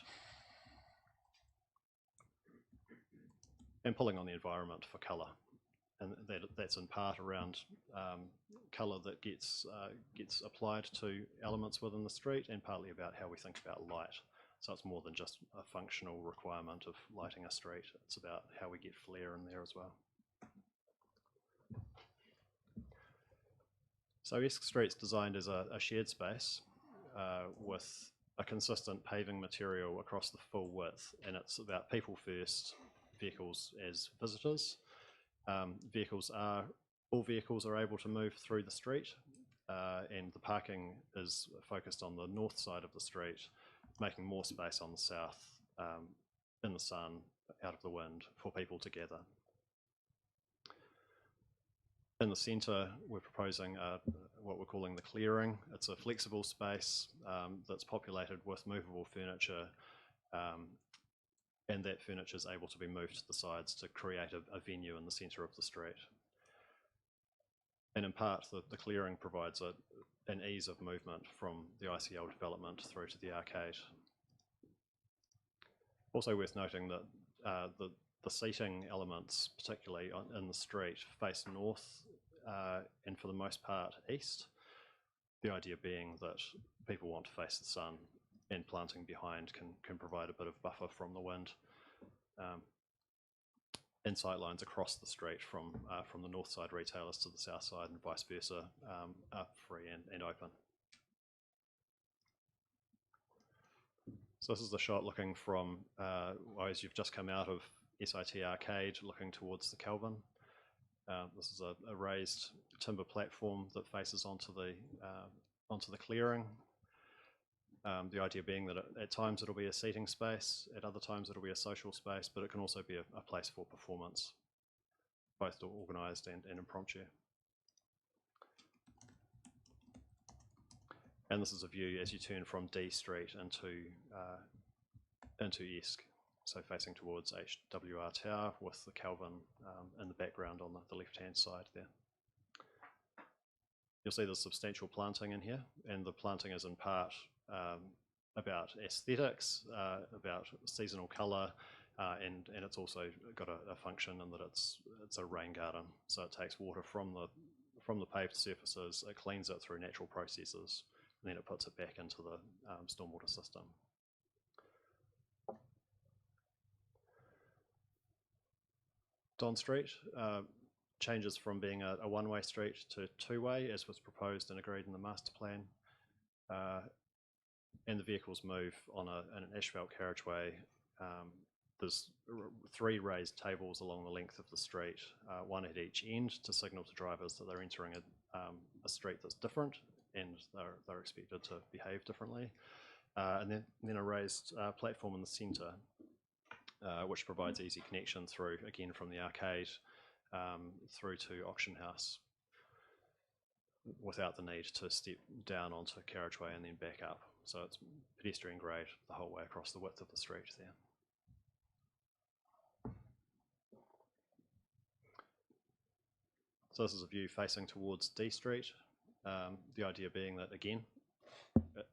And pulling on the environment for colour. And that's in part around colour that gets applied to elements within the street, and partly about how we think about light. So it's more than just a functional requirement of lighting a street, it's about how we get flair in there as well. So Esk Street's designed as a shared space with a consistent paving material across the full width, and it's about people first, vehicles as visitors. All vehicles are able to move through the street, and the parking is focused on the north side of the street, making more space on the south, in the sun, out of the wind, for people to gather. In the centre, we're proposing what we're calling the clearing. It's a flexible space that's populated with movable furniture, and that furniture is able to be moved to the sides to create a venue in the centre of the street. And in part, the clearing provides an ease of movement from the ICL development through to the arcade. Also worth noting that the seating elements, particularly in the street, face north and for the most part east. The idea being that people want to face the sun, and planting behind can provide a bit of buffer from the wind. And sight lines across the street from the north side retailers to the south side and vice versa are free and open. So this is the shot looking from, as you've just come out of SIT Arcade, looking towards the Kelvin. This is a raised timber platform that faces onto the clearing. The idea being that at times it'll be a seating space, at other times it'll be a social space, but it can also be a place for performance, both organised and impromptu. And this is a view as you turn from D Street into Esk, so facing towards HWR Tower with the Kelvin in the background on the left-hand side there. You'll see there's substantial planting in here, and the planting is in part about aesthetics, about seasonal colour, and it's also got a function in that it's a rain garden, so it takes water from the paved surfaces, it cleans it through natural processes, and then it puts it back into the stormwater system. Don Street changes from being a one-way street to two-way, as was proposed and agreed in the master plan. And the vehicles move on an asphalt carriageway. There's 3 raised tables along the length of the street, one at each end to signal to drivers that they're entering a street that's different and they're expected to behave differently. And then a raised platform in the centre, which provides easy connection through, again, from the arcade through to Auction House without the need to step down onto a carriageway and then back up. So it's pedestrian grade the whole way across the width of the street there. So this is a view facing towards D Street. The idea being that, again,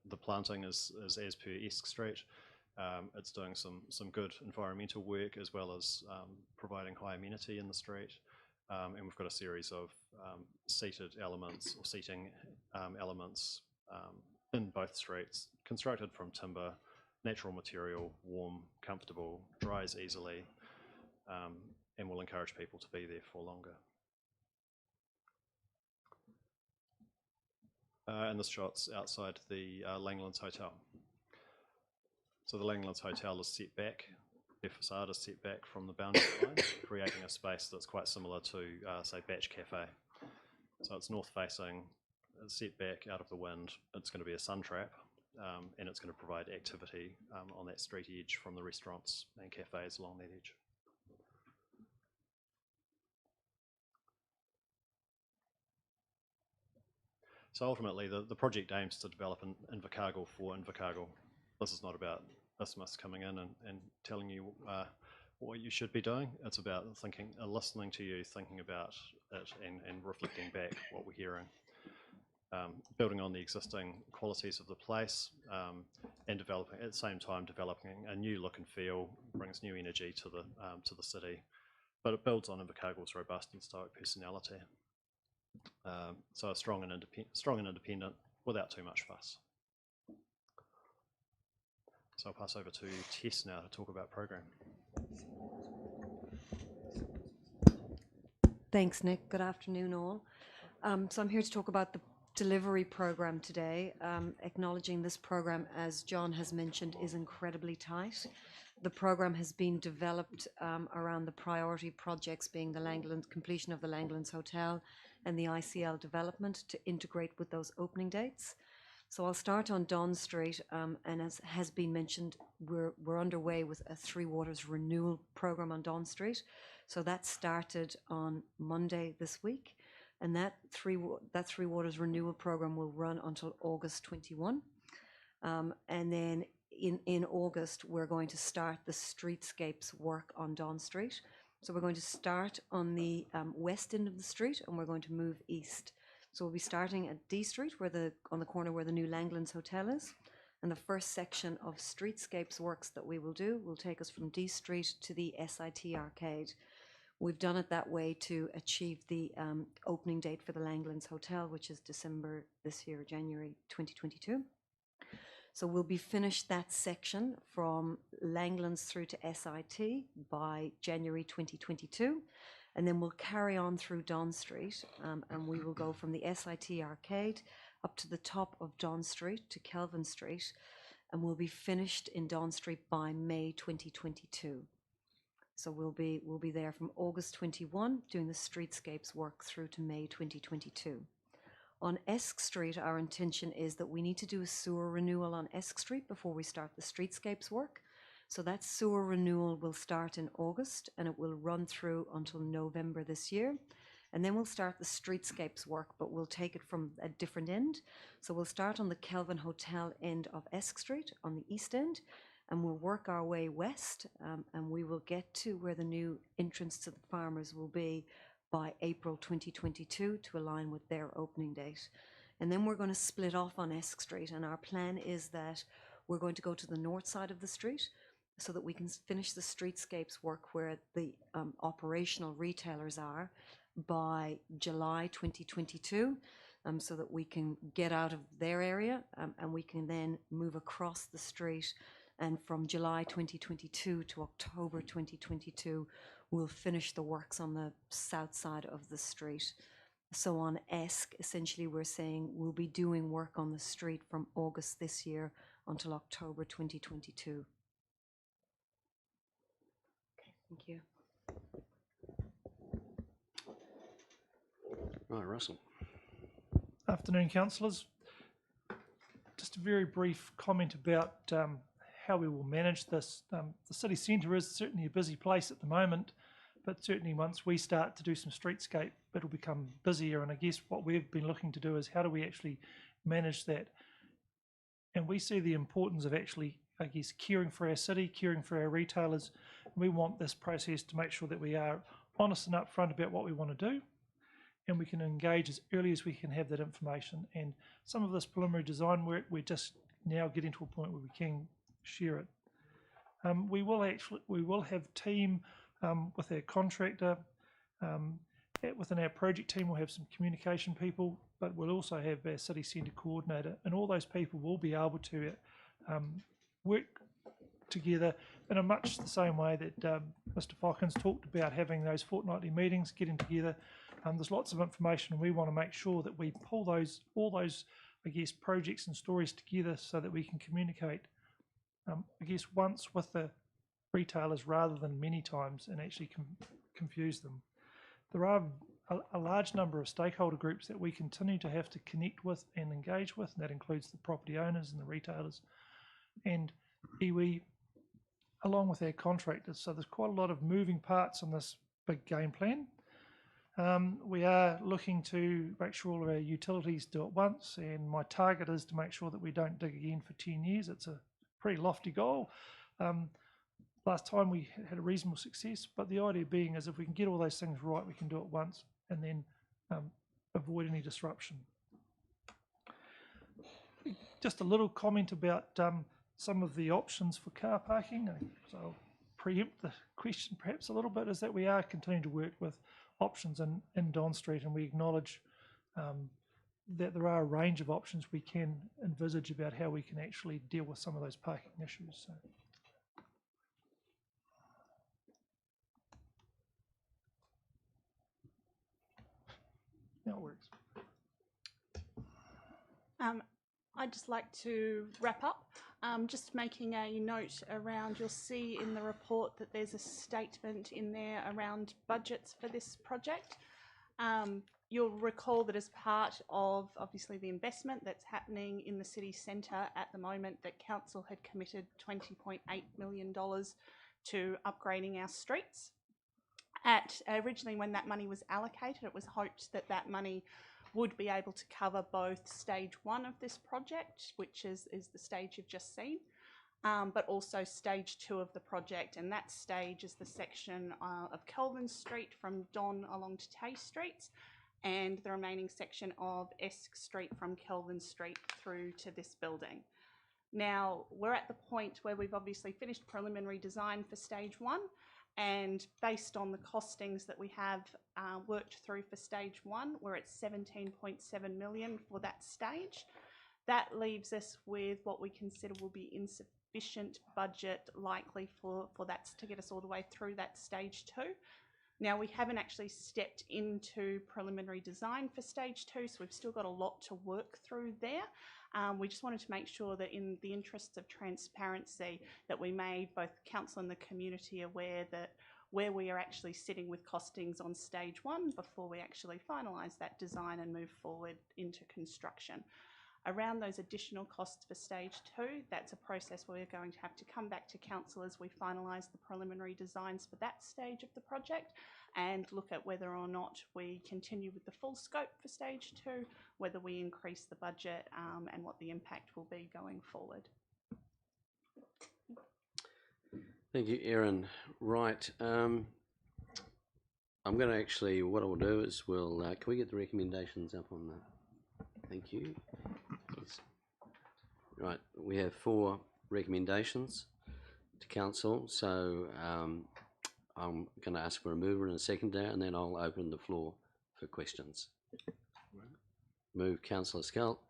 the planting is as per Esk Street. It's doing some good environmental work as well as providing high amenity in the street. And we've got a series of seated elements or seating elements in both streets, constructed from timber, natural material, warm, comfortable, dries easily, and will encourage people to be there for longer. And this shot's outside the Langlands Hotel. So the Langlands Hotel is set back, their facade is set back from the boundary line, creating a space that's quite similar to, say, Batch Cafe. So it's north facing, it's set back out of the wind, it's going to be a sun trap, and it's going to provide activity on that street edge from the restaurants and cafes along that edge. So ultimately, the project aims to develop an Invercargill for Invercargill. This is not about Isthmus coming in and telling you what you should be doing. It's about listening to you, thinking about it, and reflecting back what we're hearing. Building on the existing qualities of the place, and developing at the same time developing a new look and feel, brings new energy to the city, but it builds on Invercargill's robust and stoic personality. So strong and independent, without too much fuss. So I'll pass over to Tess now to talk about program. Thanks, Nick. Good afternoon, all. So I'm here to talk about the delivery program today, acknowledging this program, as John has mentioned, is incredibly tight. The program has been developed around the priority projects being the Langlands, completion of the Langlands Hotel and the ICL development to integrate with those opening dates. So I'll start on Don Street, and as has been mentioned, we're underway with a Three Waters renewal program on Don Street. So that started on Monday this week, and that Three Waters renewal program will run until August 21. And then in August, we're going to start the streetscapes work on Don Street. So we're going to start on the west end of the street, and we're going to move east. So we'll be starting at D Street, on the corner where the new Langlands Hotel is. And the first section of streetscapes works that we will do will take us from D Street to the SIT Arcade. We've done it that way to achieve the opening date for the Langlands Hotel, which is December this year, January 2022. So we'll be finished that section from Langlands through to SIT by January 2022. And then we'll carry on through Don Street, and we will go from the SIT Arcade up to the top of Don Street to Kelvin Street, and we'll be finished in Don Street by May 2022. So we'll be there from August 21 doing the streetscapes work through to May 2022. On Esk Street, our intention is that we need to do a sewer renewal on Esk Street before we start the streetscapes work. So that sewer renewal will start in August, and it will run through until November this year. And then we'll start the streetscapes work, but we'll take it from a different end. So we'll start on the Kelvin Hotel end of Esk Street on the east end, and we'll work our way west, and we will get to where the new entrance to the farmers will be by April 2022 to align with their opening date. And then we're going to split off on Esk Street, and our plan is that we're going to go to the north side of the street so that we can finish the streetscapes work where the operational retailers are by July 2022, so that we can get out of their area, and we can then move across the street, and from July 2022 to October 2022 we'll finish the works on the south side of the street. So on ESC, essentially we're saying we'll be doing work on the street from August this year until October 2022. Okay, thank you. Right, Russell. Afternoon, councillors. Just a very brief comment about how we will manage this. The city centre is certainly a busy place at the moment, but certainly once we start to do some streetscape, it'll become busier. And I guess what we've been looking to do is how do we actually manage that? And we see the importance of actually, I guess, caring for our city, caring for our retailers. We want this process to make sure that we are honest and upfront about what we want to do, and we can engage as early as we can have that information. And some of this preliminary design work, we're just now getting to a point where we can share it. We will have team with our contractor. Within our project team, we'll have some communication people, but we'll also have our city centre coordinator, and all those people will be able to work together in a much the same way that Mr. Fockins talked about, having those fortnightly meetings, getting together. There's lots of information, and we want to make sure that we pull all those, I guess, projects and stories together so that we can communicate, I guess, once with the retailers rather than many times and actually confuse them. There are a large number of stakeholder groups that we continue to have to connect with and engage with, and that includes the property owners and the retailers and iwi, along with our contractors. So there's quite a lot of moving parts on this big game plan. We are looking to make sure all of our utilities do it once, and my target is to make sure that we don't dig again for 10 years. It's a pretty lofty goal. Last time we had a reasonable success, but the idea being is if we can get all those things right, we can do it once and then avoid any disruption. Just a little comment about some of the options for car parking. So I'll preempt the question perhaps a little bit, is that we are continuing to work with options in Don Street, and we acknowledge that there are a range of options we can envisage about how we can actually deal with some of those parking issues. So. Now it works. I'd just like to wrap up, just making a note around, you'll see in the report that there's a statement in there around budgets for this project. You'll recall that as part of obviously the investment that's happening in the city centre at the moment, that council had committed $20.8 million to upgrading our streets. Originally when that money was allocated, it was hoped that that money would be able to cover both stage 1 of this project, which is the stage you've just seen, but also stage 2 of the project. And that stage is the section of Kelvin Street from Don along to Tay Street, and the remaining section of Esk Street from Kelvin Street through to this building. Now, we're at the point where we've obviously finished preliminary design for stage 1, and based on the costings that we have worked through for stage 1, we're at 17.7 million for that stage. That leaves us with what we consider will be insufficient budget likely for that to get us all the way through that stage 2. Now, we haven't actually stepped into preliminary design for stage 2, so we've still got a lot to work through there. We just wanted to make sure that in the interests of transparency that we made both council and the community aware that where we are actually sitting with costings on stage 1 before we actually finalise that design and move forward into construction. Around those additional costs for stage 2, that's a process where we're going to have to come back to council as we finalise the preliminary designs for that stage of the project and look at whether or not we continue with the full scope for stage 2, whether we increase the budget and what the impact will be going forward. Thank you, Erin. Right. I'm going to actually, what I'll do is we'll, can we get the recommendations up on that? Thank you. Yes. Right, we have 4 recommendations to council, so I'm going to ask for a mover and a seconder, and then I'll open the floor for questions. Move Councillor Scalp.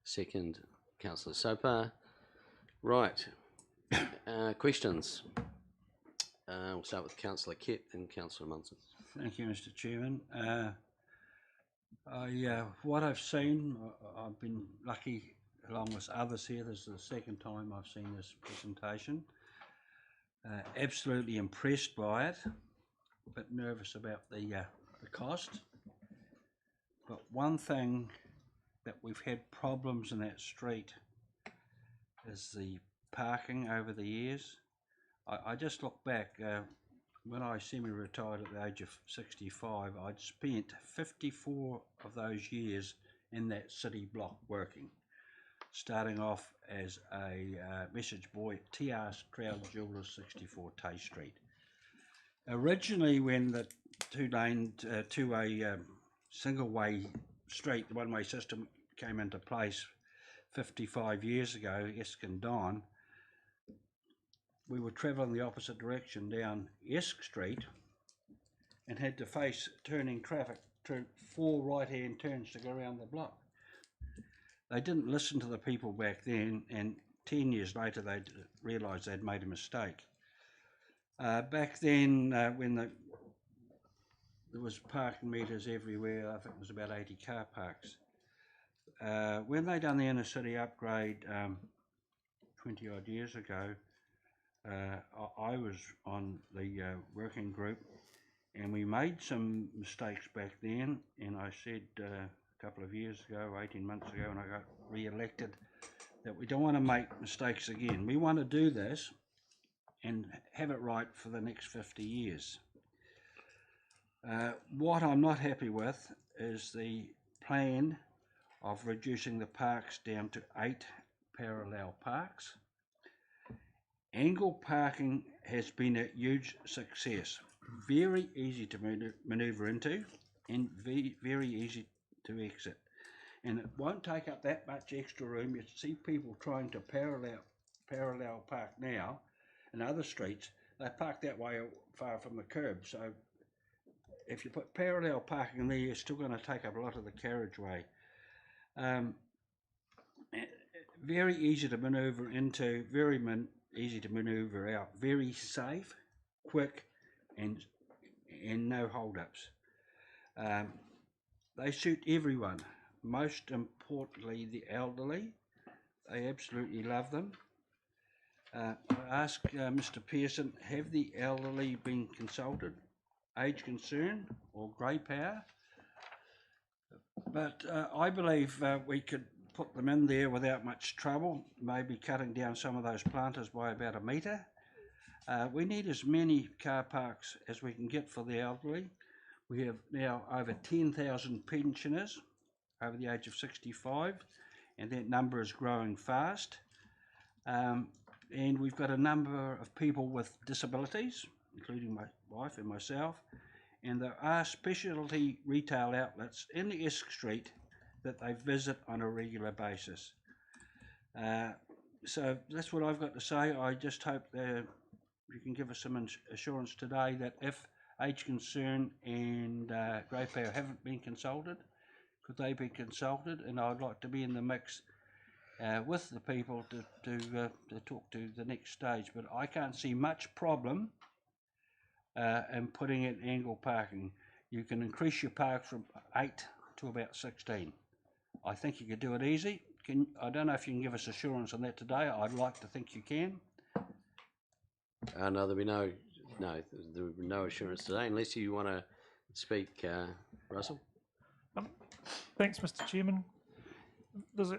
Second, Councillor Sopar. Right, questions. We'll start with Councillor Kett and Councillor Munson. Thank you, Mr. Chairman. What I've seen, I've been lucky along with others here. This is the second time I've seen this presentation. Absolutely impressed by it, a bit nervous about the cost. But one thing that we've had problems in that street is the parking over the years. I just look back, when I semi-retired at the age of 65, I'd spent 54 of those years in that city block working, starting off as a message boy at TR Stroud Jewellers 64 Tay Street. Originally, when the two-way single-way street, the one-way system came into place 55 years ago, Esk and Don, we were travelling the opposite direction down Esk Street and had to face turning traffic to 4 right-hand turns to go around the block. They didn't listen to the people back then, and 10 years later they realised they'd made a mistake. Back then, when there was parking meters everywhere, I think it was about 80 car parks. When they done the inner city upgrade 20 odd years ago, I was on the working group, and we made some mistakes back then, and I said a couple of years ago, 18 months ago, when I got re-elected, that we don't want to make mistakes again. We want to do this and have it right for the next 50 years. What I'm not happy with is the plan of reducing the parks down to 8 parallel parks. Angle parking has been a huge success. Very easy to manoeuvre into and very easy to exit. And it won't take up that much extra room. You see people trying to parallel park now in other streets. They park that way far from the curb. So if you put parallel parking there, you're still going to take up a lot of the carriageway. Very easy to manoeuvre into, very easy to manoeuvre out, very safe, quick, and no hold-ups. They suit everyone, most importantly the elderly. They absolutely love them. I ask Mr. Pearson, have the elderly been consulted? Age concern or grey power? But I believe we could put them in there without much trouble, maybe cutting down some of those planters by about 1 metre. We need as many car parks as we can get for the elderly. We have now over 10,000 pensioners over the age of 65, and that number is growing fast. And we've got a number of people with disabilities, including my wife and myself, and there are specialty retail outlets in the Esk Street that they visit on a regular basis. So that's what I've got to say. I just hope that you can give us some assurance today that if age concern and grey power haven't been consulted, could they be consulted? And I'd like to be in the mix with the people to talk to the next stage. But I can't see much problem in putting in angle parking. You can increase your park from 8 to about 16. I think you could do it easy. I don't know if you can give us assurance on that today. I'd like to think you can. No, there'll be no assurance today, unless you want to speak, Russell. Thanks, Mr. Chairman. There's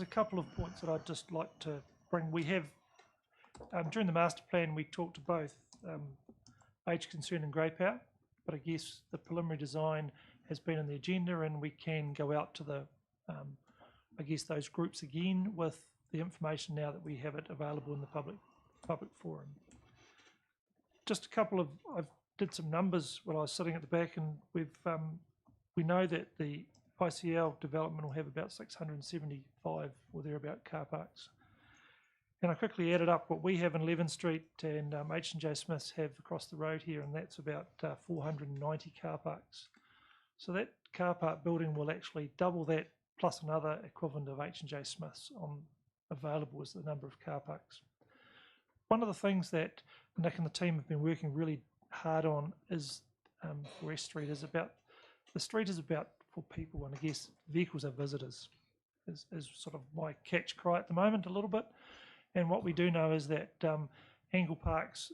a couple of points that I'd just like to bring. We have during the master plan we talked to both age concern and grey power, but I guess the preliminary design has been on the agenda, and we can go out to the I guess those groups again with the information now that we have it available in the public forum. Just a couple of, I did some numbers while I was sitting at the back, and we know that the ICL development will have about 675 or thereabout car parks. And I quickly added up what we have in Levin Street and H&J Smiths have across the road here, and that's about 490 car parks. So that car park building will actually double that plus another equivalent of H&J Smiths on available as the number of car parks. one of the things that Nick and the team have been working really hard on is West Street is about, the street is about for people, and I guess vehicles are visitors is sort of my catch cry at the moment a little bit. And what we do know is that angle parks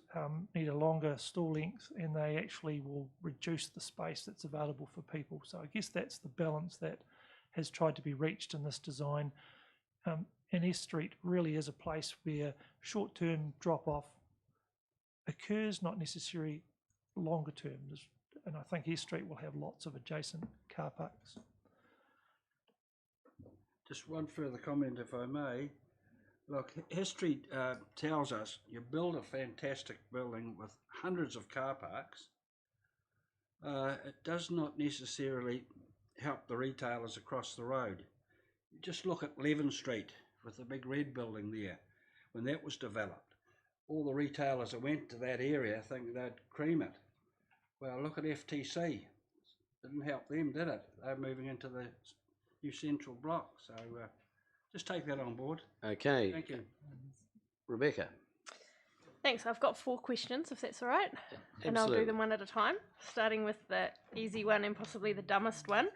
need a longer stall length, and they actually will reduce the space that's available for people. So I guess that's the balance that has tried to be reached in this design. And S Street really is a place where short-term drop-off occurs, not necessarily longer term. And I think S Street will have lots of adjacent car parks. Just one further comment, if I may. Look, history tells us you build a fantastic building with hundreds of car parks. It does not necessarily help the retailers across the road. You just look at Leven Street with the big red building there. When that was developed, all the retailers that went to that area thinking they'd cream it. Well, look at FTC. Didn't help them, did it? They're moving into the new central block. So just take that on board. Okay. Thank you. Rebecca. Thanks. I've got 4 questions, if that's all right. And I'll do them one at a time, starting with the easy one and possibly the dumbest one.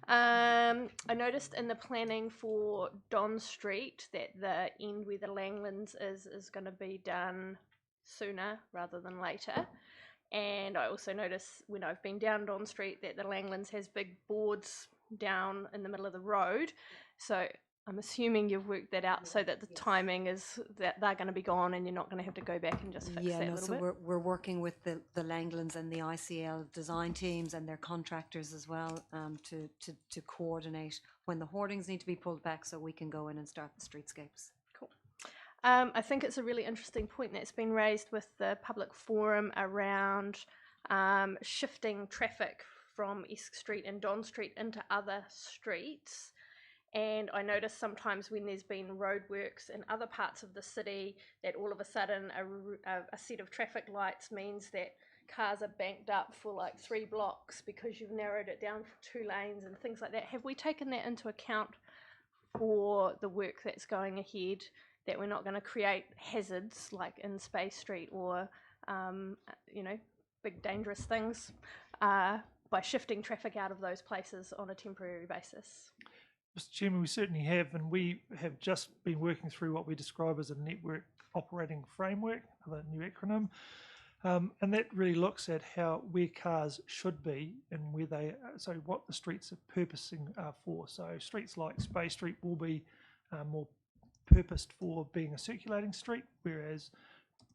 I noticed in the planning for Don Street that the end where the Langlands is going to be done sooner rather than later. And I also noticed when I've been down Don Street that the Langlands has big boards down in the middle of the road. So I'm assuming you've worked that out so that the timing is that they're going to be gone and you're not going to have to go back and just fix that a little bit. We're working with the Langlands and the ICL design teams and their contractors as well to coordinate when the hoardings need to be pulled back so we can go in and start the streetscapes. Cool. I think it's a really interesting point that's been raised with the public forum around shifting traffic from Esk Street and Don Street into other streets. And I notice sometimes when there's been roadworks in other parts of the city that all of a sudden a set of traffic lights means that cars are banked up for like 3 blocks because you've narrowed it down for 2 lanes and things like that. Have we taken that into account for the work that's going ahead, that we're not going to create hazards like in Space Street or, big dangerous things by shifting traffic out of those places on a temporary basis? Mr. Chairman, we certainly have, and we have just been working through what we describe as a network operating framework, another new acronym, and that really looks at where cars should be and where they, so what the streets are purposing for. So streets like Space Street will be more purposed for being a circulating street, whereas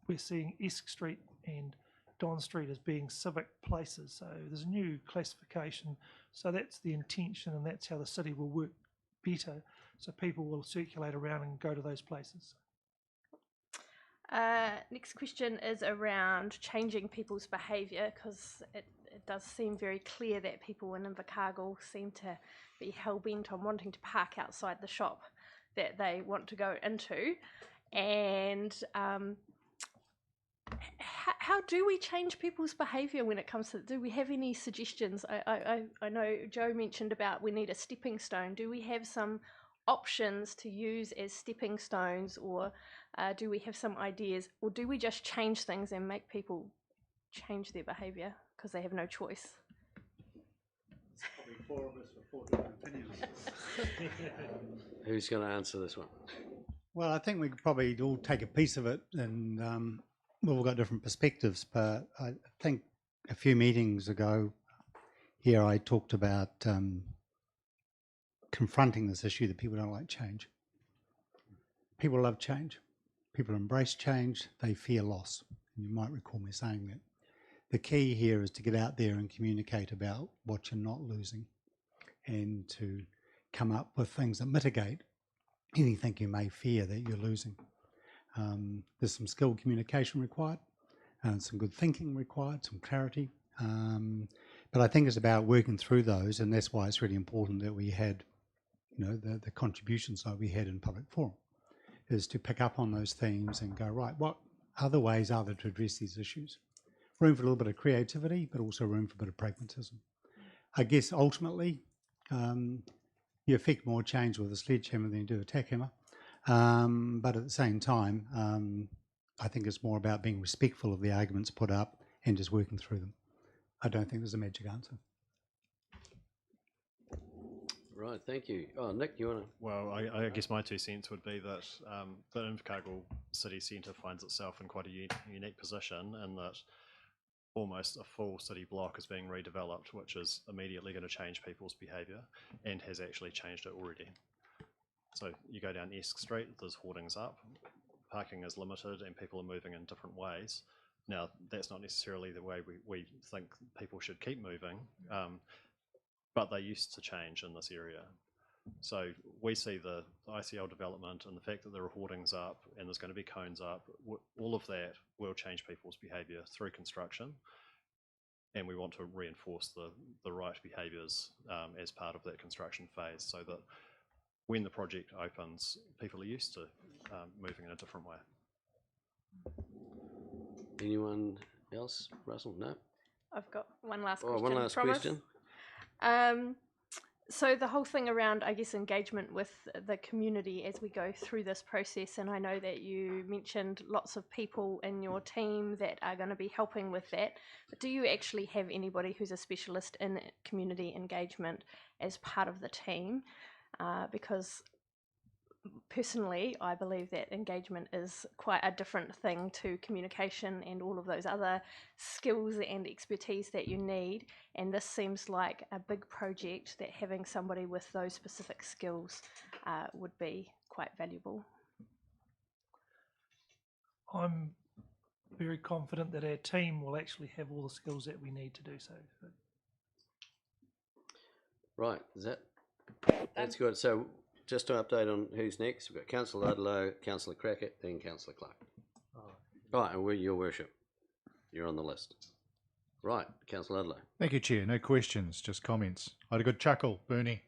we're seeing Esk Street and Don Street as being civic places. So there's a new classification. So that's the intention, and that's how the city will work better, so people will circulate around and go to those places. Next question is around changing people's behaviour, because it does seem very clear that people in Invercargill seem to be hell-bent on wanting to park outside the shop that they want to go into. And how do we change people's behaviour when it comes to, do we have any suggestions? I know Joe mentioned about we need a stepping stone. Do we have some options to use as stepping stones, or do we have some ideas, or do we just change things and make people change their behaviour because they have no choice? There's probably 4 of us with 4 different opinions. Who's going to answer this one? Well, I think we could probably all take a piece of it, and we've all got different perspectives, but I think a few meetings ago here I talked about confronting this issue that people don't like change. People love change. People embrace change. They fear loss. You might recall me saying that. The key here is to get out there and communicate about what you're not losing, and to come up with things that mitigate anything you may fear that you're losing. There's some skilled communication required, and some good thinking required, some clarity. But I think it's about working through those, and that's why it's really important that we had, the contributions that we had in public forum, is to pick up on those themes and go, right, what other ways are there to address these issues? Room for a little bit of creativity, but also room for a bit of pragmatism. I guess ultimately, you affect more change with a sledgehammer than you do a tackhammer. But at the same time, I think it's more about being respectful of the arguments put up and just working through them. I don't think there's a magic answer. Right, thank you. Oh, Nick, you want to? Well, I guess my 2 cents would be that the Invercargill city centre finds itself in quite a unique position in that almost a full city block is being redeveloped, which is immediately going to change people's behaviour and has actually changed it already. So you go down Esk Street, there's hoardings up, parking is limited and people are moving in different ways. Now, that's not necessarily the way we think people should keep moving, but they used to change in this area. So we see the ICL development and the fact that there are hoardings up and there's going to be cones up, all of that will change people's behaviour through construction. And we want to reinforce the right behaviours as part of that construction phase so that when the project opens, people are used to moving in a different way. Anyone else? Russell? No? I've got one last Oh, question. one last question. So the whole thing around, I guess, engagement with the community as we go through this process, and I know that you mentioned lots of people in your team that are going to be helping with that, but do you actually have anybody who's a specialist in community engagement as part of the team? Because personally, I believe that engagement is quite a different thing to communication and all of those other skills and expertise that you need. And this seems like a big project that having somebody with those specific skills would be quite valuable. I'm very confident that our team will actually have all the skills that we need to do so. Right, that's good. So just to update on who's next, we've got Councillor Ludlow, Councillor Crackett, then Councillor Clark. Right, and your worship, you're on the list. Right, Councillor Ludlow. Thank you, Chair. No questions, just comments. I had a good chuckle, Bernie,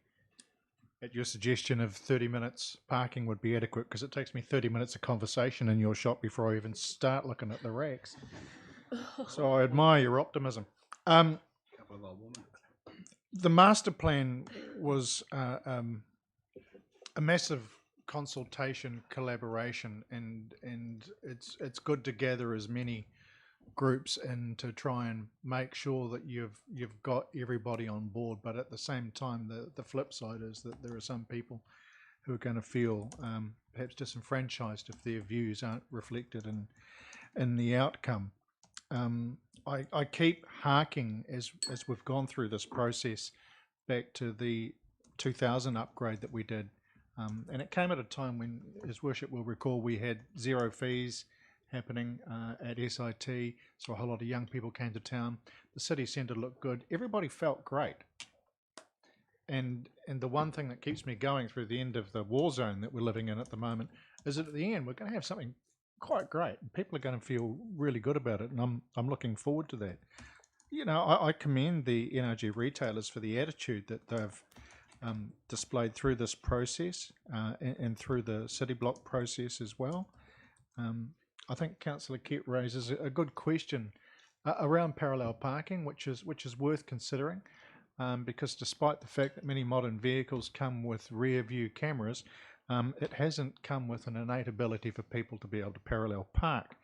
at your suggestion of 30 minutes parking would be adequate because it takes me 30 minutes of conversation in your shop before I even start looking at the racks. So I admire your optimism. The master plan was a massive consultation, collaboration, and it's good to gather as many groups in to try and make sure that you've got everybody on board. But at the same time, the flip side is that there are some people who are going to feel perhaps disenfranchised if their views aren't reflected in the outcome. I keep harking as we've gone through this process back to the 2000 upgrade that we did. And it came at a time when, as Worship will recall, we had zero fees happening at SIT, so a whole lot of young people came to town. The city centre looked good. Everybody felt great. And the one thing that keeps me going through the end of the war zone that we're living in at the moment is that at the end we're going to have something quite great. People are going to feel really good about it, and I'm looking forward to that. You know, I commend the NRG retailers for the attitude that they've displayed through this process and through the city block process as well. I think Councillor Kett raises a good question around parallel parking, which is worth considering, because despite the fact that many modern vehicles come with rear view cameras, it hasn't come with an innate ability for people to be able to parallel park.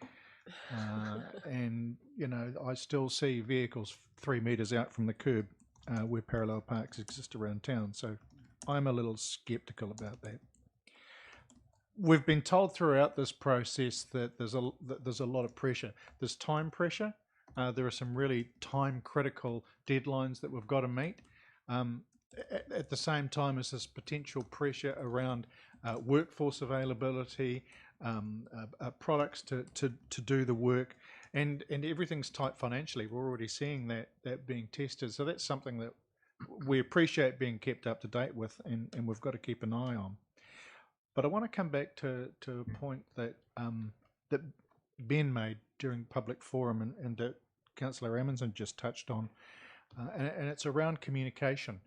And, you know, I still see vehicles 3 metres out from the curb where parallel parks exist around town. So I'm a little sceptical about that. We've been told throughout this process that there's a lot of pressure. There's time pressure. There are some really time-critical deadlines that we've got to meet. At the same time as this potential pressure around workforce availability, products to do the work, and everything's tight financially. We're already seeing that being tested. So that's something that we appreciate being kept up to date with, and we've got to keep an eye on. But I want to come back to a point that that Ben made during public forum and that Councillor Amundsen just touched on, and it's around communication.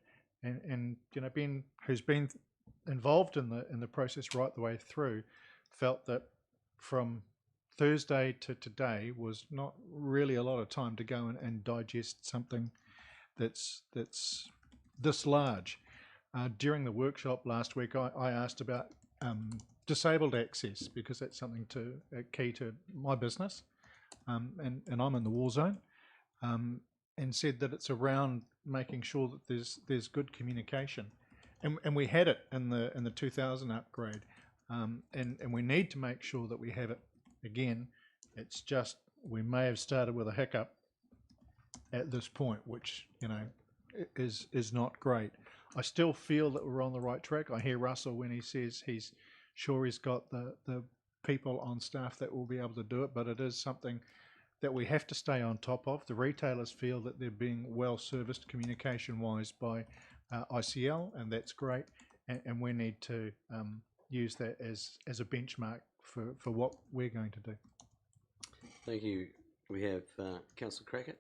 And you know, Ben, who's been involved in the process right the way through, felt that from Thursday to today was not really a lot of time to go and digest something that's this large. During the workshop last week, I asked about disabled access, because that's something key to my business, and I'm in the war zone, and said that it's around making sure that there's good communication, and we had it in the 2000 upgrade, and we need to make sure that we have it again. It's just we may have started with a hiccup at this point, which is not great. I still feel that we're on the right track. I hear Russell when he says he's sure he's got the people on staff that will be able to do it, but it is something that we have to stay on top of. The retailers feel that they're being well serviced communication-wise by ICL, and that's great, and we need to use that as a benchmark for what we're going to do. Thank you. We have Councillor Crackett.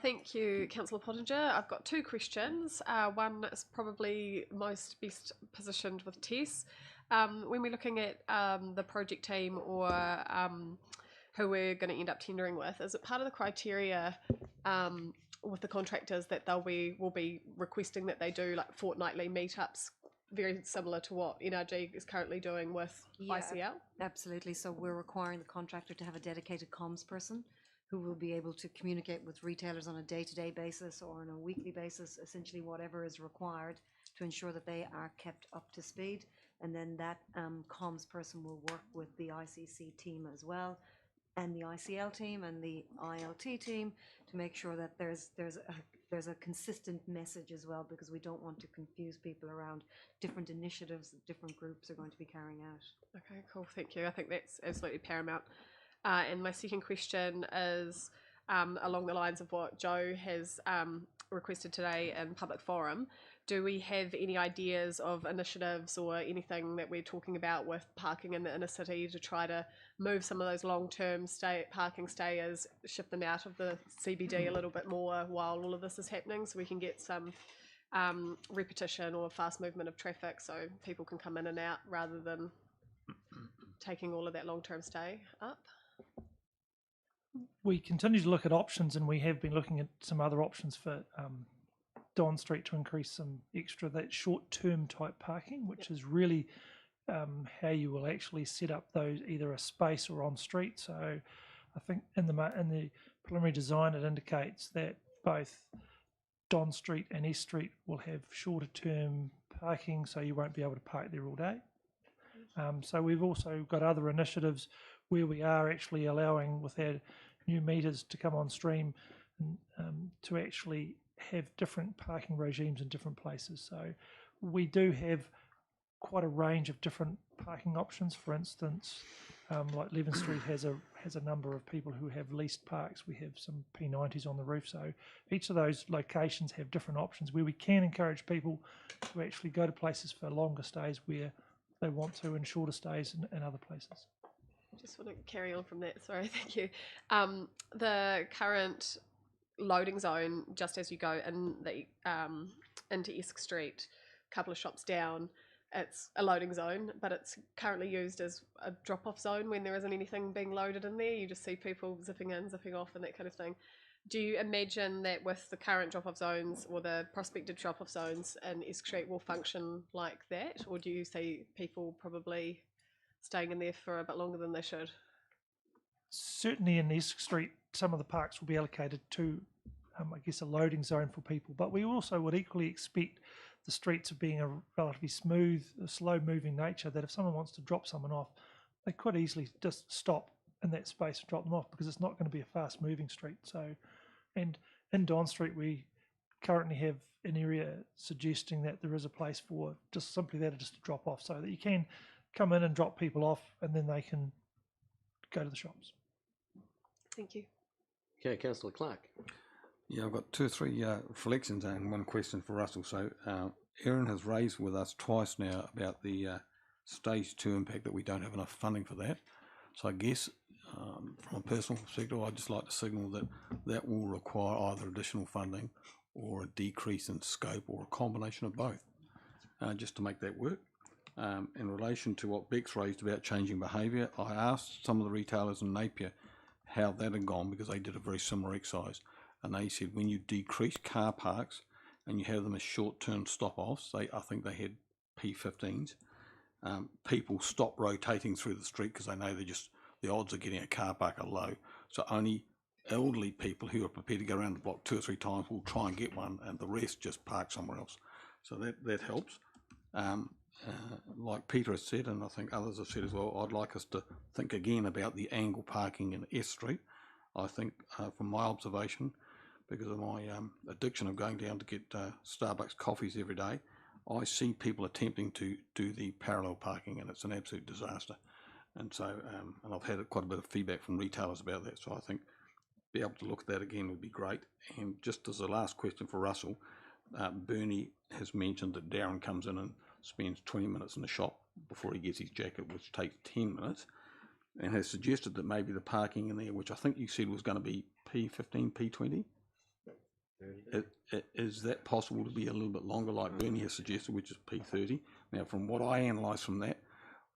Thank you, Councillor Pottinger. I've got two questions. One is probably best positioned with Tess. When we're looking at the project team or who we're going to end up tendering with, is it part of the criteria with the contractors that will be requesting that they do like fortnightly meetups, very similar to what NRG is currently doing with ICL? Absolutely. So we're requiring the contractor to have a dedicated comms person who will be able to communicate with retailers on a day-to-day basis or on a weekly basis, essentially whatever is required to ensure that they are kept up to speed. And then that comms person will work with the ICC team as well, and the ICL team and the ILT team to make sure that there's a consistent message as well, because we don't want to confuse people around different initiatives that different groups are going to be carrying out. Okay, cool. Thank you. I think that's absolutely paramount. And my second question is along the lines of what Joe has requested today in public forum. Do we have any ideas of initiatives or anything that we're talking about with parking in the inner city to try to move some of those long-term parking stayers, shift them out of the CBD a little bit more while all of this is happening, so we can get some repetition or fast movement of traffic so people can come in and out rather than taking all of that long-term stay up? We continue to look at options, and we have been looking at some other options for Don Street to increase some extra that short-term type parking, which is really how you will actually set up those, either a space or on street. So I think in the preliminary design it indicates that both Don Street and S Street will have shorter-term parking, so you won't be able to park there all day. So we've also got other initiatives where we are actually allowing, with our new meters to come on stream, to actually have different parking regimes in different places. So we do have quite a range of different parking options. For instance, like Leven Street has a number of people who have leased parks. We have some P90s on the roof. So each of those locations have different options where we can encourage people to actually go to places for longer stays where they want to, and shorter stays in other places. Just want to carry on from that. Sorry, thank you. The current loading zone, just as you go in into Esk Street, a couple of shops down, it's a loading zone, but it's currently used as a drop-off zone when there isn't anything being loaded in there. You just see people zipping in, zipping off, and that kind of thing. Do you imagine that with the current drop-off zones or the prospective drop-off zones in Esk Street will function like that, or do you see people probably staying in there for a bit longer than they should? Certainly in Esk Street, some of the parks will be allocated to, I guess, a loading zone for people, but we also would equally expect the streets of being a relatively smooth, slow-moving nature, that if someone wants to drop someone off, they could easily just stop in that space and drop them off, because it's not going to be a fast-moving street. So, and in Don Street, we currently have an area suggesting that there is a place for just simply that, just to drop off, so that you can come in and drop people off, and then they can go to the shops. Thank you. Okay, Councillor Clark. Yeah, I've got two or three reflections and one question for Russell. So Erin has raised with us twice now about the stage 2 impact, that we don't have enough funding for that. So I guess from a personal perspective, I'd just like to signal that that will require either additional funding or a decrease in scope, or a combination of both, just to make that work. In relation to what Bex raised about changing behaviour, I asked some of the retailers in Napier how that had gone, because they did a very similar exercise, and they said when you decrease car parks and you have them as short-term stop-offs, I think they had P15s, people stop rotating through the street because they know the odds of getting a car park are low. So only elderly people who are prepared to go around the block 2 or 3 times will try and get one, and the rest just park somewhere else. So that helps. Like Peter has said, and I think others have said as well, I'd like us to think again about the angle parking in S Street. I think from my observation, because of my addiction of going down to get Starbucks coffees every day, I see people attempting to do the parallel parking, and it's an absolute disaster. And so, and I've had quite a bit of feedback from retailers about that, so I think be able to look at that again would be great. And just as a last question for Russell, Bernie has mentioned that Darren comes in and spends 20 minutes in the shop before he gets his jacket, which takes 10 minutes, and has suggested that maybe the parking in there, which I think you said was going to be P15, P20, is that possible to be a little bit longer, like Bernie has suggested, which is P30? Now, from what I analyse from that,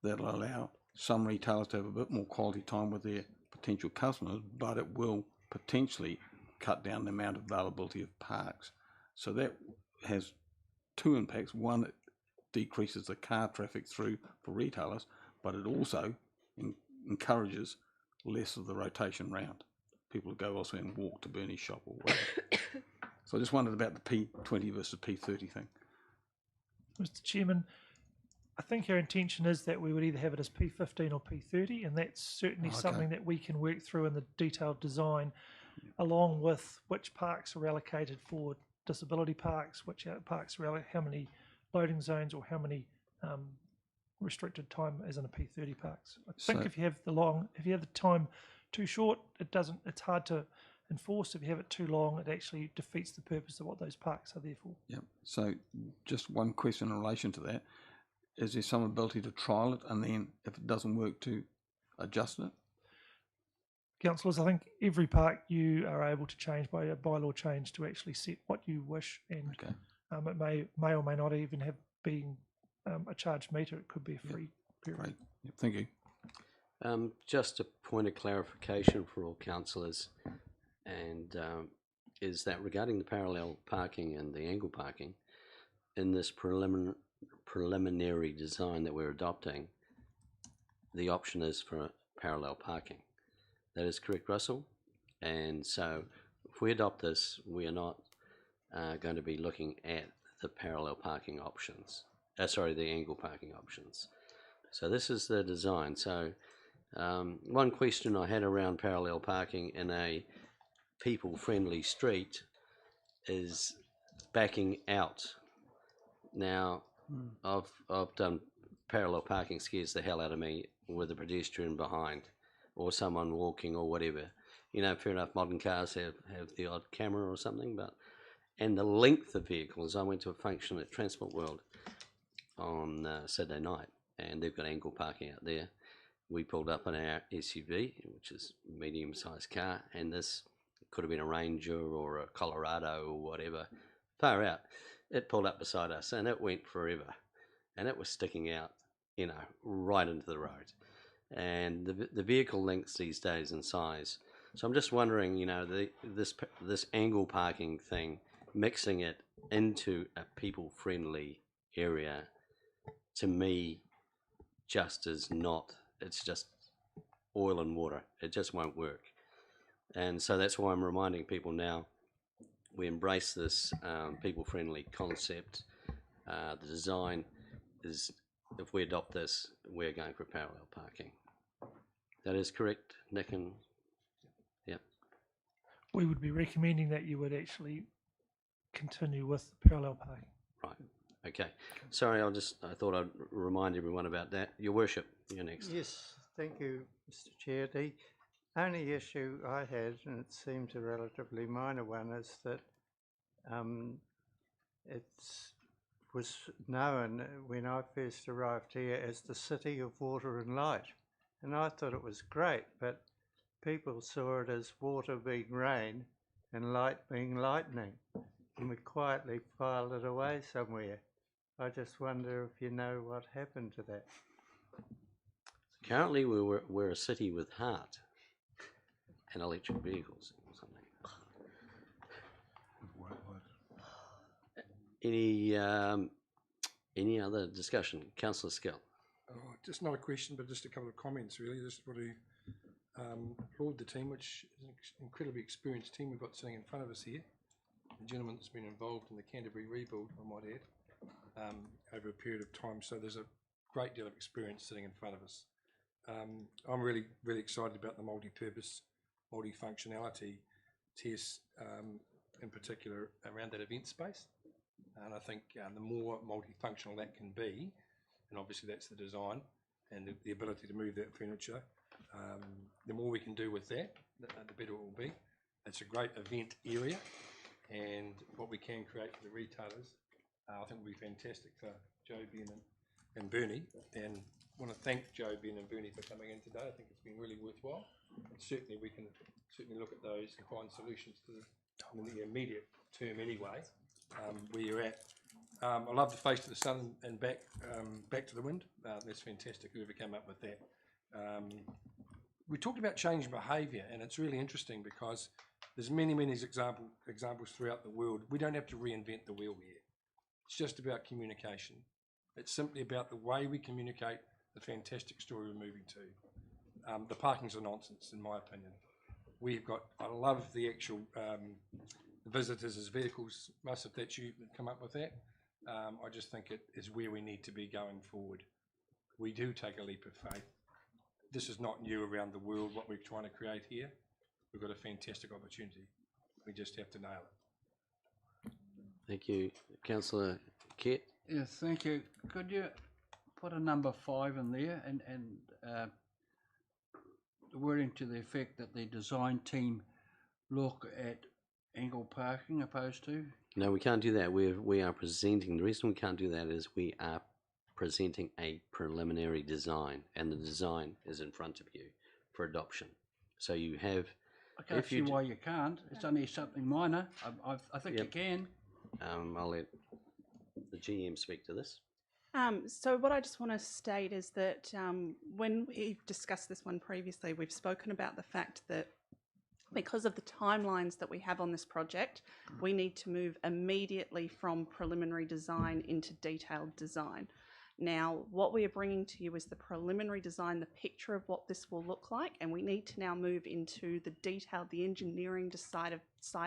that'll allow some retailers to have a bit more quality time with their potential customers, but it will potentially cut down the amount of availability of parks. So that has 2 impacts. One, it decreases the car traffic through for retailers, but it also encourages less of the rotation round. People go elsewhere and walk to Bernie's shop or whatever. So I just wondered about the P20 versus P30 thing. Mr. Chairman, I think our intention is that we would either have it as P15 or P30, and that's certainly something that we can work through in the detailed design, along with which parks are allocated for disability parks, which parks are how many loading zones or how many restricted time as in a P30 parks. I think if you have the time too short, it's hard to enforce. If you have it too long, it actually defeats the purpose of what those parks are there for. Yep. So just one question in relation to that. Is there some ability to trial it, and then if it doesn't work, to adjust it? Councillors, I think every park you are able to change by a bylaw change to actually set what you wish, and it may or may not even have been a charged meter. It could be a free period. Great. Yep. Thank you. Just a point of clarification for all councillors, and is that regarding the parallel parking and the angle parking, in this preliminary design that we're adopting, the option is for parallel parking. That is correct, Russell? And so if we adopt this, we are not going to be looking at the parallel parking options, the angle parking options. So this is the design. So one question I had around parallel parking in a people-friendly street is backing out. Now, I've done parallel parking, scares the hell out of me with a pedestrian behind or someone walking or whatever. You know, fair enough, modern cars have the odd camera or something, and the length of vehicles. I went to a function at Transport World on Saturday night, and they've got angle parking out there. We pulled up in our SUV, which is a medium-sized car, and this could have been a Ranger or a Colorado or whatever, far out. It pulled up beside us, and it went forever, and it was sticking out, you know, right into the road. And the vehicle lengths these days in size. So I'm just wondering, you know, this angle parking thing, mixing it into a people-friendly area, to me, just is not. It's just oil and water. It just won't work. And so that's why I'm reminding people now, we embrace this people-friendly concept. The design is, if we adopt this, we're going for parallel parking. That is correct, Nick? And yeah, we would be recommending that you would actually continue with parallel parking. Right. Okay. Sorry, I thought I'd remind everyone about that. Your Worship, you're next. Yes, thank you, Mr. Chair. The only issue I had, and it seems a relatively minor one, is that it was known when I first arrived here as the City of Water and Light. And I thought it was great, but people saw it as water being rain and light being lightning. And we quietly filed it away somewhere. I just wonder if you know what happened to that. Currently, we're a city with heart and electric vehicles or something. Any other discussion? Councillor Skill. Just not a question, but just a couple of comments really. Just want to applaud the team, which is an incredibly experienced team we've got sitting in front of us here. The gentleman that's been involved in the Canterbury rebuild, I might add, over a period of time. So there's a great deal of experience sitting in front of us. I'm really excited about the multi-purpose, multi-functionality test, in particular around that event space. And I think the more multifunctional that can be, and obviously that's the design and the ability to move that furniture, the more we can do with that, the better it will be. It's a great event area, and what we can create for the retailers, I think will be fantastic for Joe, Ben and Bernie. And I want to thank Joe, Ben and Bernie for coming in today. I think it's been really worthwhile. And certainly we can look at those and find solutions to the immediate term anyway, where you're at. I love the face to the sun and back to the wind. That's fantastic, whoever came up with that. We talked about change behaviour, and it's really interesting because there's many examples throughout the world. We don't have to reinvent the wheel here. It's just about communication. It's simply about the way we communicate the fantastic story we're moving to. The parking's a nonsense, in my opinion. I love the actual visitors as vehicles. Most of that's you that come up with that. I just think it is where we need to be going forward. We do take a leap of faith. This is not new around the world, what we're trying to create here. We've got a fantastic opportunity. We just have to nail it. Thank you. Councillor Kett? Yes, thank you. Could you put a number 5 in there and the wording to the effect that the design team look at angle parking opposed to? No, we can't do that. We are presenting. The reason we can't do that is we are presenting a preliminary design, and the design is in front of you for adoption. So you have. I can't see why you can't. It's only something minor. I think you can. I'll let the GM speak to this. So what I just want to state is that when we've discussed this one previously, we've spoken about the fact that because of the timelines that we have on this project, we need to move immediately from preliminary design into detailed design. Now, what we are bringing to you is the preliminary design, the picture of what this will look like, and we need to now move into the detail, the engineering side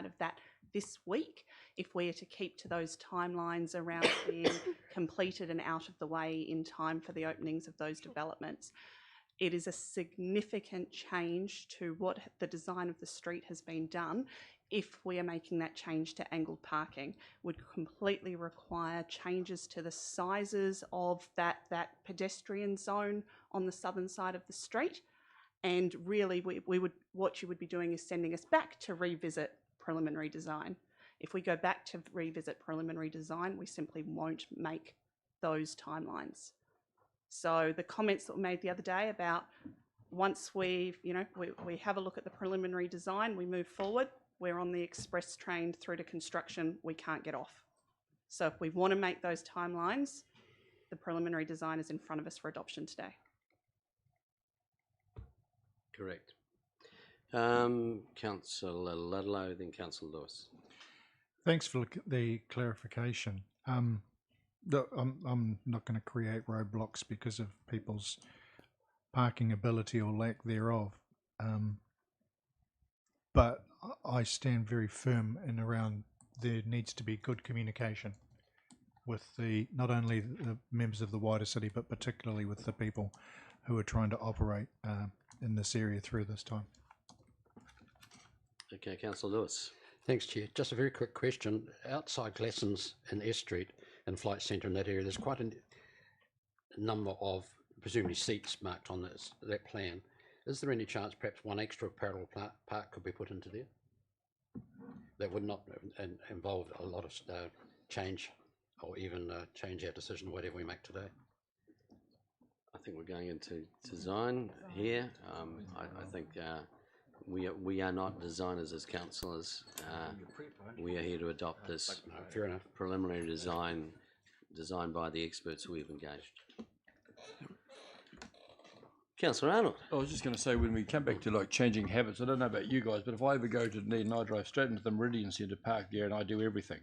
of that this week, if we are to keep to those timelines around being completed and out of the way in time for the openings of those developments. It is a significant change to what the design of the street has been done. If we are making that change to angled parking, would completely require changes to the sizes of that pedestrian zone on the southern side of the street. And really, what you would be doing is sending us back to revisit preliminary design. If we go back to revisit preliminary design, we simply won't make those timelines. So the comments that were made the other day about once we have a look at the preliminary design, we move forward, we're on the express train through to construction, we can't get off. So if we want to make those timelines, the preliminary design is in front of us for adoption today. Correct. Councillor Ludlow, then Councillor Lewis. Thanks for the clarification. I'm not going to create roadblocks because of people's parking ability or lack thereof. But I stand very firm in around there needs to be good communication with not only the members of the wider city, but particularly with the people who are trying to operate in this area through this time. Okay, Councillor Lewis. Thanks, Chair. Just a very quick question. Outside Glassons in S Street and Flight Centre in that area, there's quite a number of presumably seats marked on that plan. Is there any chance perhaps one extra parallel park could be put into there? That would not involve a lot of change or even change our decision, whatever we make today. I think we're going into design here. I think we are not designers as councillors. We are here to adopt this Fair enough. preliminary design designed by the experts we've engaged. Councillor Arnold. I was just going to say, when we come back to like changing habits, I don't know about you guys, but if I ever go to Dunedin, I drive straight into the Meridian Centre Park there and I do everything.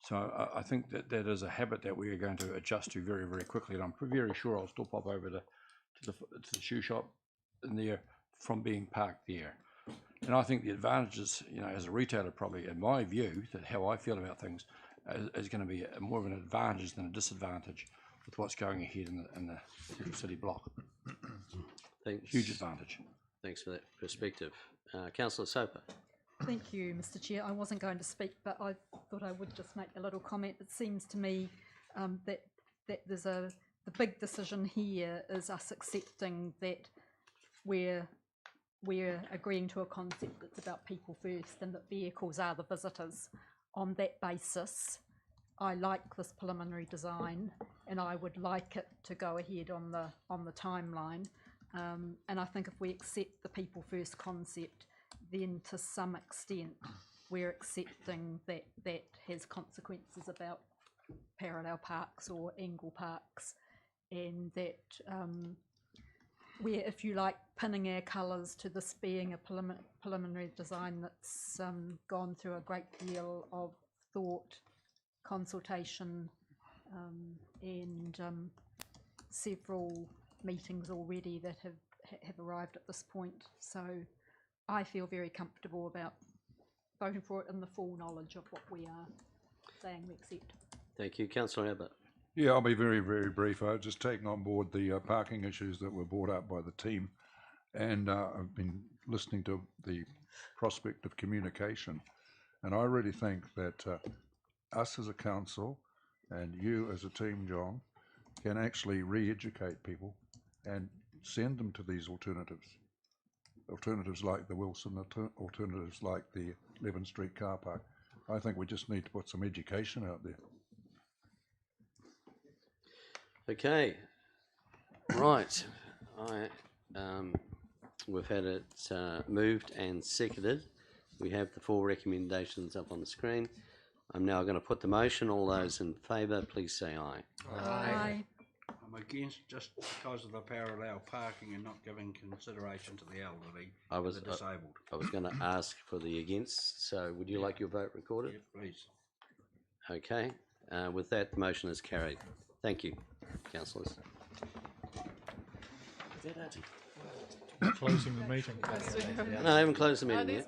So I think that that is a habit that we are going to adjust to very, very quickly, and I'm very sure I'll still pop over to the shoe shop in there from being parked there. And I think the advantages, you know, as a retailer, probably in my view, that how I feel about things, is going to be more of an advantage than a disadvantage with what's going ahead in the city block. Thanks. Huge advantage. Thanks for that perspective. Councillor Soper. Thank you, Mr. Chair. I wasn't going to speak, but I thought I would just make a little comment. It seems to me that there's the big decision here is us accepting that we're agreeing to a concept that's about people first and that vehicles are the visitors. On that basis, I like this preliminary design and I would like it to go ahead on the timeline. And I think if we accept the people first concept, then to some extent we're accepting that that has consequences about parallel parks or angle parks, and that we're, if you like, pinning our colours to this being a preliminary design that's gone through a great deal of thought, consultation, and several meetings already that have arrived at this point. So I feel very comfortable about voting for it in the full knowledge of what we are saying we accept. Thank you. Councillor Abbott. Yeah, I'll be very, very brief. I've just taken on board the parking issues that were brought up by the team, and I've been listening to the prospect of communication, and I really think that us as a council and you as a team, John, can actually re-educate people and send them to these alternatives like the Wilson, alternatives like the 11th Street car park. I think we just need to put some education out there. Okay, right. We've had it moved and seconded. We have the 4 recommendations up on the screen. I'm now going to put the motion. All those in favour, please say aye. Aye. I'm against just because of the parallel parking and not giving consideration to the elderly and the disabled. I was going to ask for the against, so would you like your vote recorded? Yes, please. Okay, with that, the motion is carried. Thank you, councillors. Closing the meeting. No, I haven't closed the meeting yet.